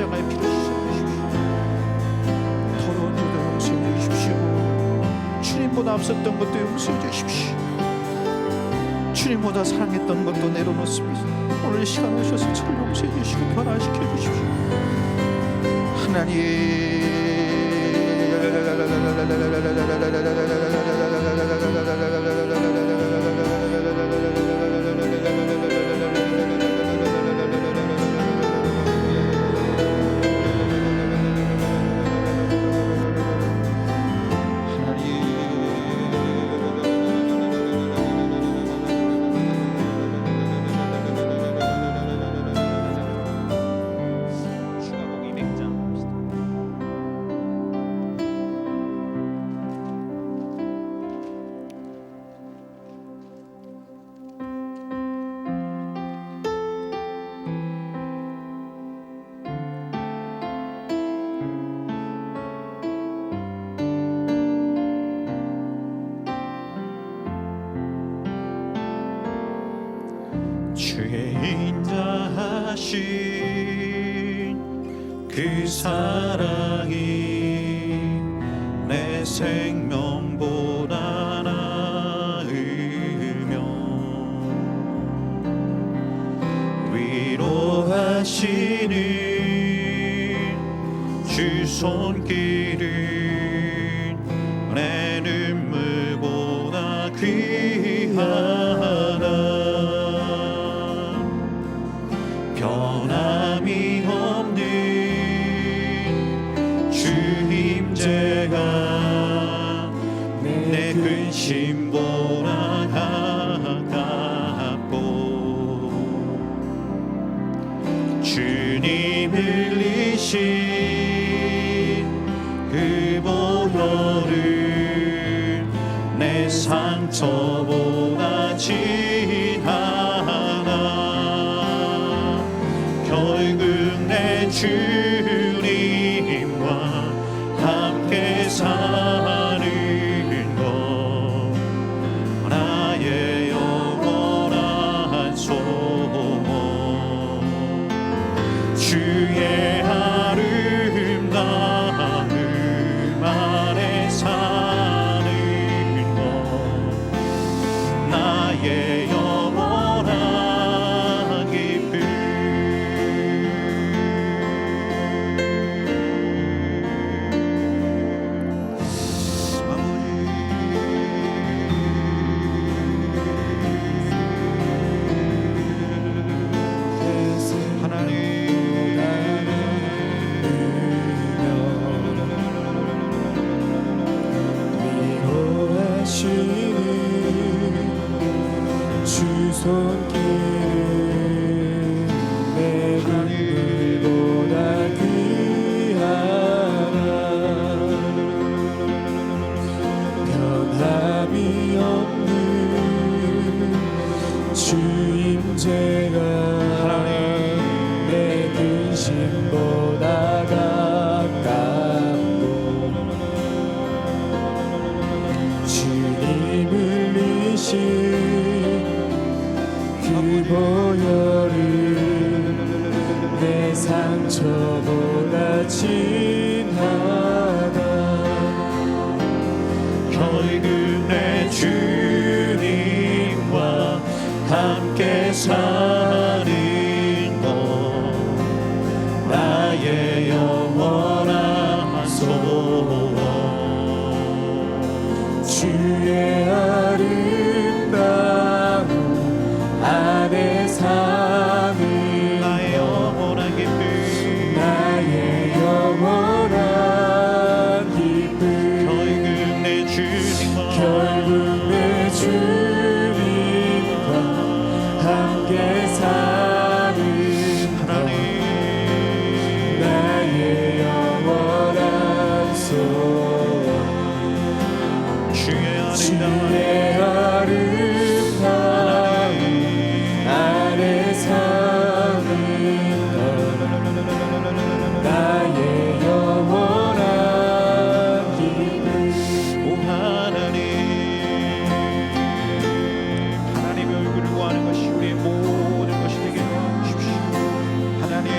십자가의 피를 씻어주십시오. 더러운 일도 용서해 주십시오. 주님보다 앞섰던 것도 용서해 주십시오. 주님보다 사랑했던 것도 내려놓습니다. 오늘 시간 오셔서 저를 용서해 주시고 변화시켜 주십시오. 하나님, 추가곡 200장 합시다. 주의 인자하신 그 사랑이 내 생명보다 나으며 위로하시는 주 손길은 내 눈물보다 귀하다. 변함이 없는 주 임재가 내 근심보다 가깝고 주님 흘리신 그 보혈은 내 상처보다 진하다. 결국 내 주님과 함께 사는 것 나의 영원한 소원. 주의 아름다움 안에 사는 것 나의 영원한 기쁨. 주 손길은 내 눈물보다 귀하다. 변함이 없는 주 임재가 내 근심보다 가깝고 주님 흘리신 그 보혈은 내 상처보다 진하다. 결국 내 주님과 함께 사는 것 나의 영원한 소원. 주의 아름다움 안에 사는 나의 영원한 기쁨. 나의 영원한 기쁨. 결국 내 주님과 결국 내 주님과 함께 사는 하나님 나의 영원한 소원. 주의 주의 아름다운 아름다움 안에 사는 것 나의 영원한 기쁨. 오 하나님, 하나님의 얼굴을 구하는 것이 우리의 모든 것이 되게 해주십시오. 하나님,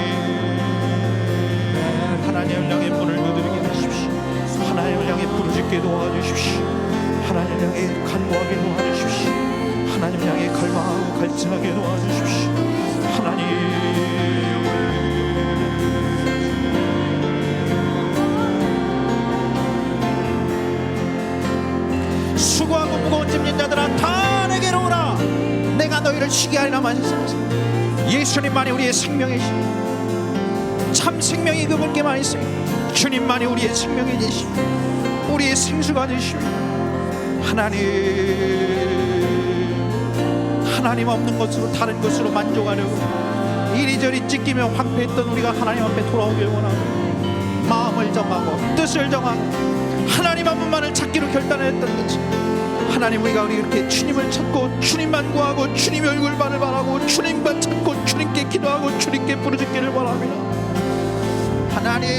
향해 문을 두드리게 하십시오. 하나님을 향해 부르짖게 도와주십시오. 하나님을 향해 간구하게 도와주십시오. 하나님을 향해 갈망하고 갈증하게 도와주십시오. 하나님, 수고하고 무거운 짐진 자들아 다 내게로 오라. 내가 너희를 쉬게 하리라 마시소서. 예수님만이 우리의 생명이시니 참 생명이 그분께만 있으니 주님만이 우리의 생명이 되시고 우리의 생수가 되시며 하나님 없는 것으로 다른 것으로 만족하려고 이리저리 찢기며 황폐했던 우리가 하나님 앞에 돌아오길 원하고 마음을 정하고 뜻을 정하고 하나님 한 분만을 찾기로 결단했던 거지. 하나님, 우리가 이렇게 주님을 찾고 주님만 구하고 주님의 얼굴만을 바라고 주님만 찾고 주님께 기도하고 주님께 부르짖기를 바랍니다. 하나님,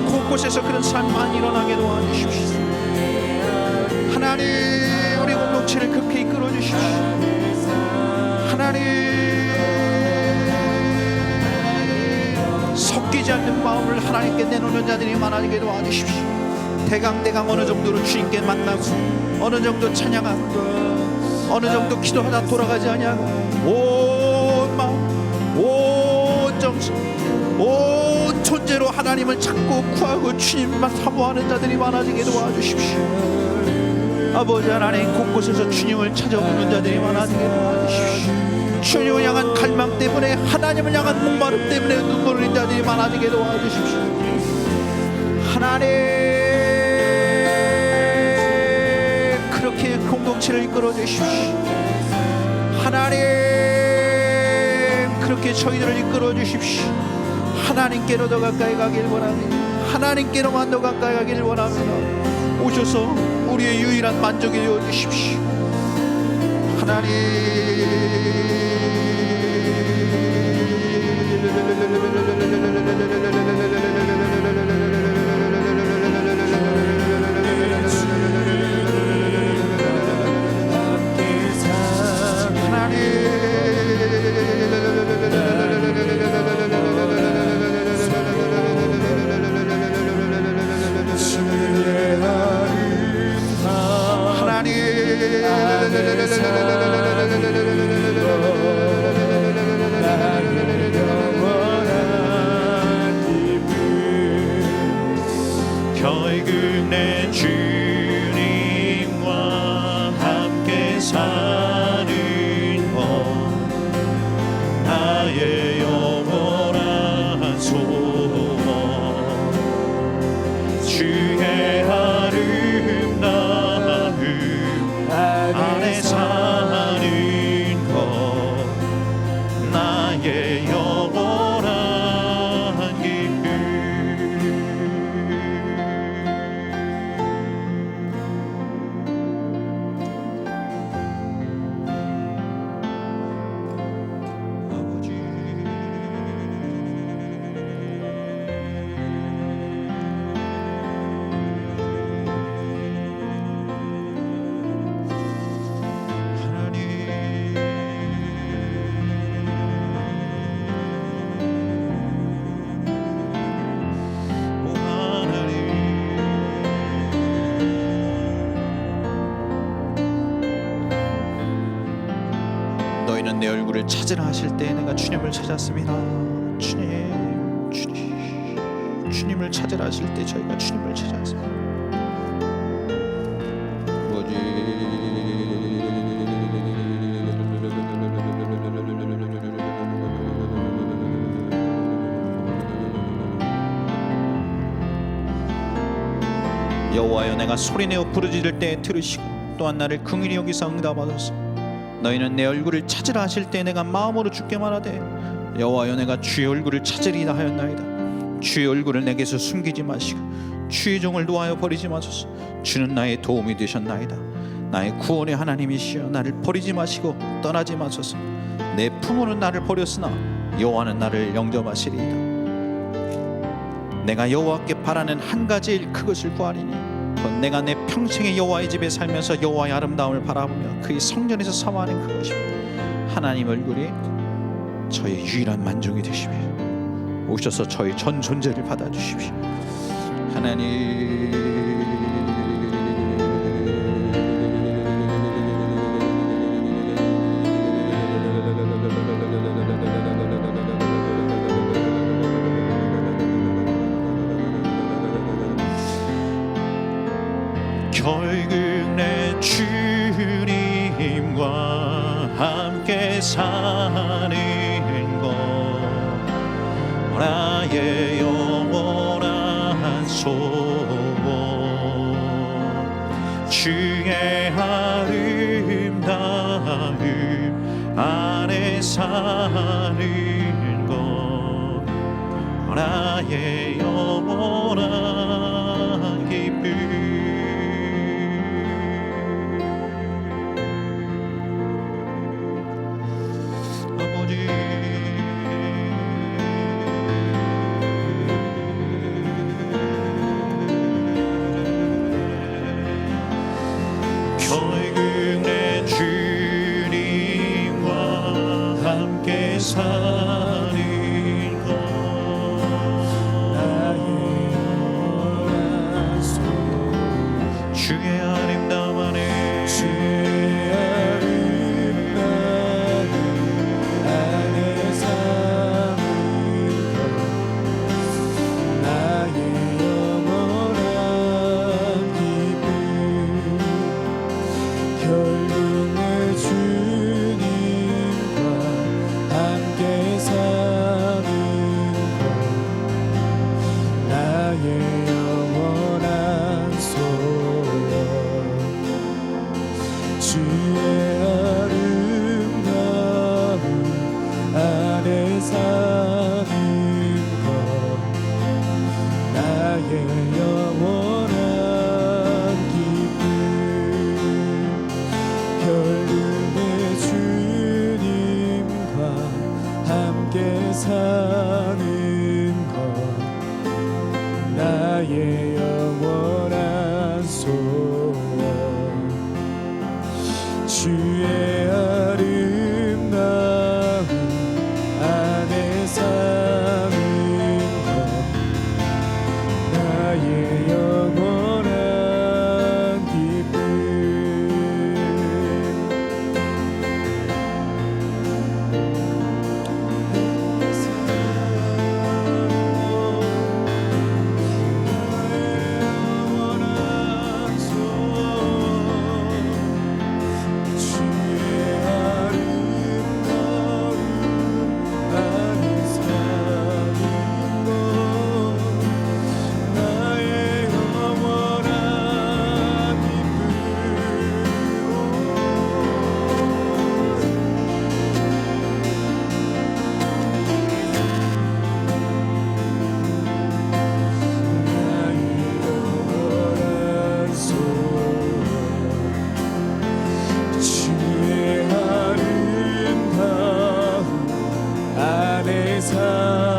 곳곳에서 그런 삶만 일어나게 도와주십시오. 하나님, 우리 공동체를 급히 이끌어 주십시오. 하나님, 섞이지 않는 마음을 하나님께 내놓는 자들이 많아지게 도와주십시오. 대강 어느 정도로 주님께 만나고 어느 정도 찬양하고 어느 정도 기도하다 돌아가지 아니하고 온 마음 온 정신 온 존재로 하나님을 찾고 구하고 주님만 사모하는 자들이 많아지게 도와주십시오. 아버지 하나님, 곳곳에서 주님을 찾아오는 자들이 많아지게 도와주십시오. 주님을 향한 갈망 때문에 하나님을 향한 목마름 때문에 눈물을 흘린 자들이 많아지게 도와주십시오. 하나님, 그렇게 공동체를 이끌어 주십시오. 하나님, 그렇게 저희들을 이끌어 주십시오. 하나님께로 더 가까이 가길 원합니다. 하나님께로만 더 가까이 가길 원합니다. 오셔서 우리의 유일한 만족이 되어 주십시오. 하나님, 결국 내 주님과 함께 사는 것 나의 영원한 소원 주의 아름다움 안에 사는 것 나의 영원한 기쁨. 아버지, 너희는 내 얼굴을 찾으라 하실 때 내가 주님을 찾았습니다. 주님을 찾으라 하실 때 저희가 주님을 찾았습니다. 여호와여, 내가 소리내어 부르짖을 때 들으시고 또한 나를 긍휼히 여기사 응답하소서. 너희는 내 얼굴을 찾으라 하실 때 내가 마음으로 주께 말하되 여호와여, 내가 주의 얼굴을 찾으리다 하였나이다. 주의 얼굴을 내게서 숨기지 마시고 주의 종을 놓아여 버리지 마소서. 주는 나의 도움이 되셨나이다. 나의 구원의 하나님이시여, 나를 버리지 마시고 떠나지 마소서. 내 품으로는 나를 버렸으나 여호와는 나를 영접하시리이다. 내가 여호와께 바라는 한 가지 일, 그것을 구하리니 곧 내가 내 평생의 여호와의 집에 살면서 여호와의 아름다움을 바라보며 그의 성전에서 사모하는 그것입니다. 하나님 얼굴이 저의 유일한 만족이 되시며 오셔서 저희 전 존재를 받아주십시오. 하나님, 결국 내 주님과 함께 사는 것 나의 영원한 소원 주의 아름다움 안에 사는 것 나의 영원한 기쁨 결국 내 주님과 함께 사는 것 나의 영원한 소원 주의 아름다움 안에 주의 아름다움 안에 사는 것 나의 영원한 기쁨 결국 내 주님과 함께 사는 것 나의 영원한 소원 주의 아름다움 안에 사는 것 나의 영원한 기쁨 결국 내 주님과 함께 사는 것 나의 영원한 소원 주의 아름다움 안에 사는 것 나의 영원한 기쁨 주의 아름다움 안에 사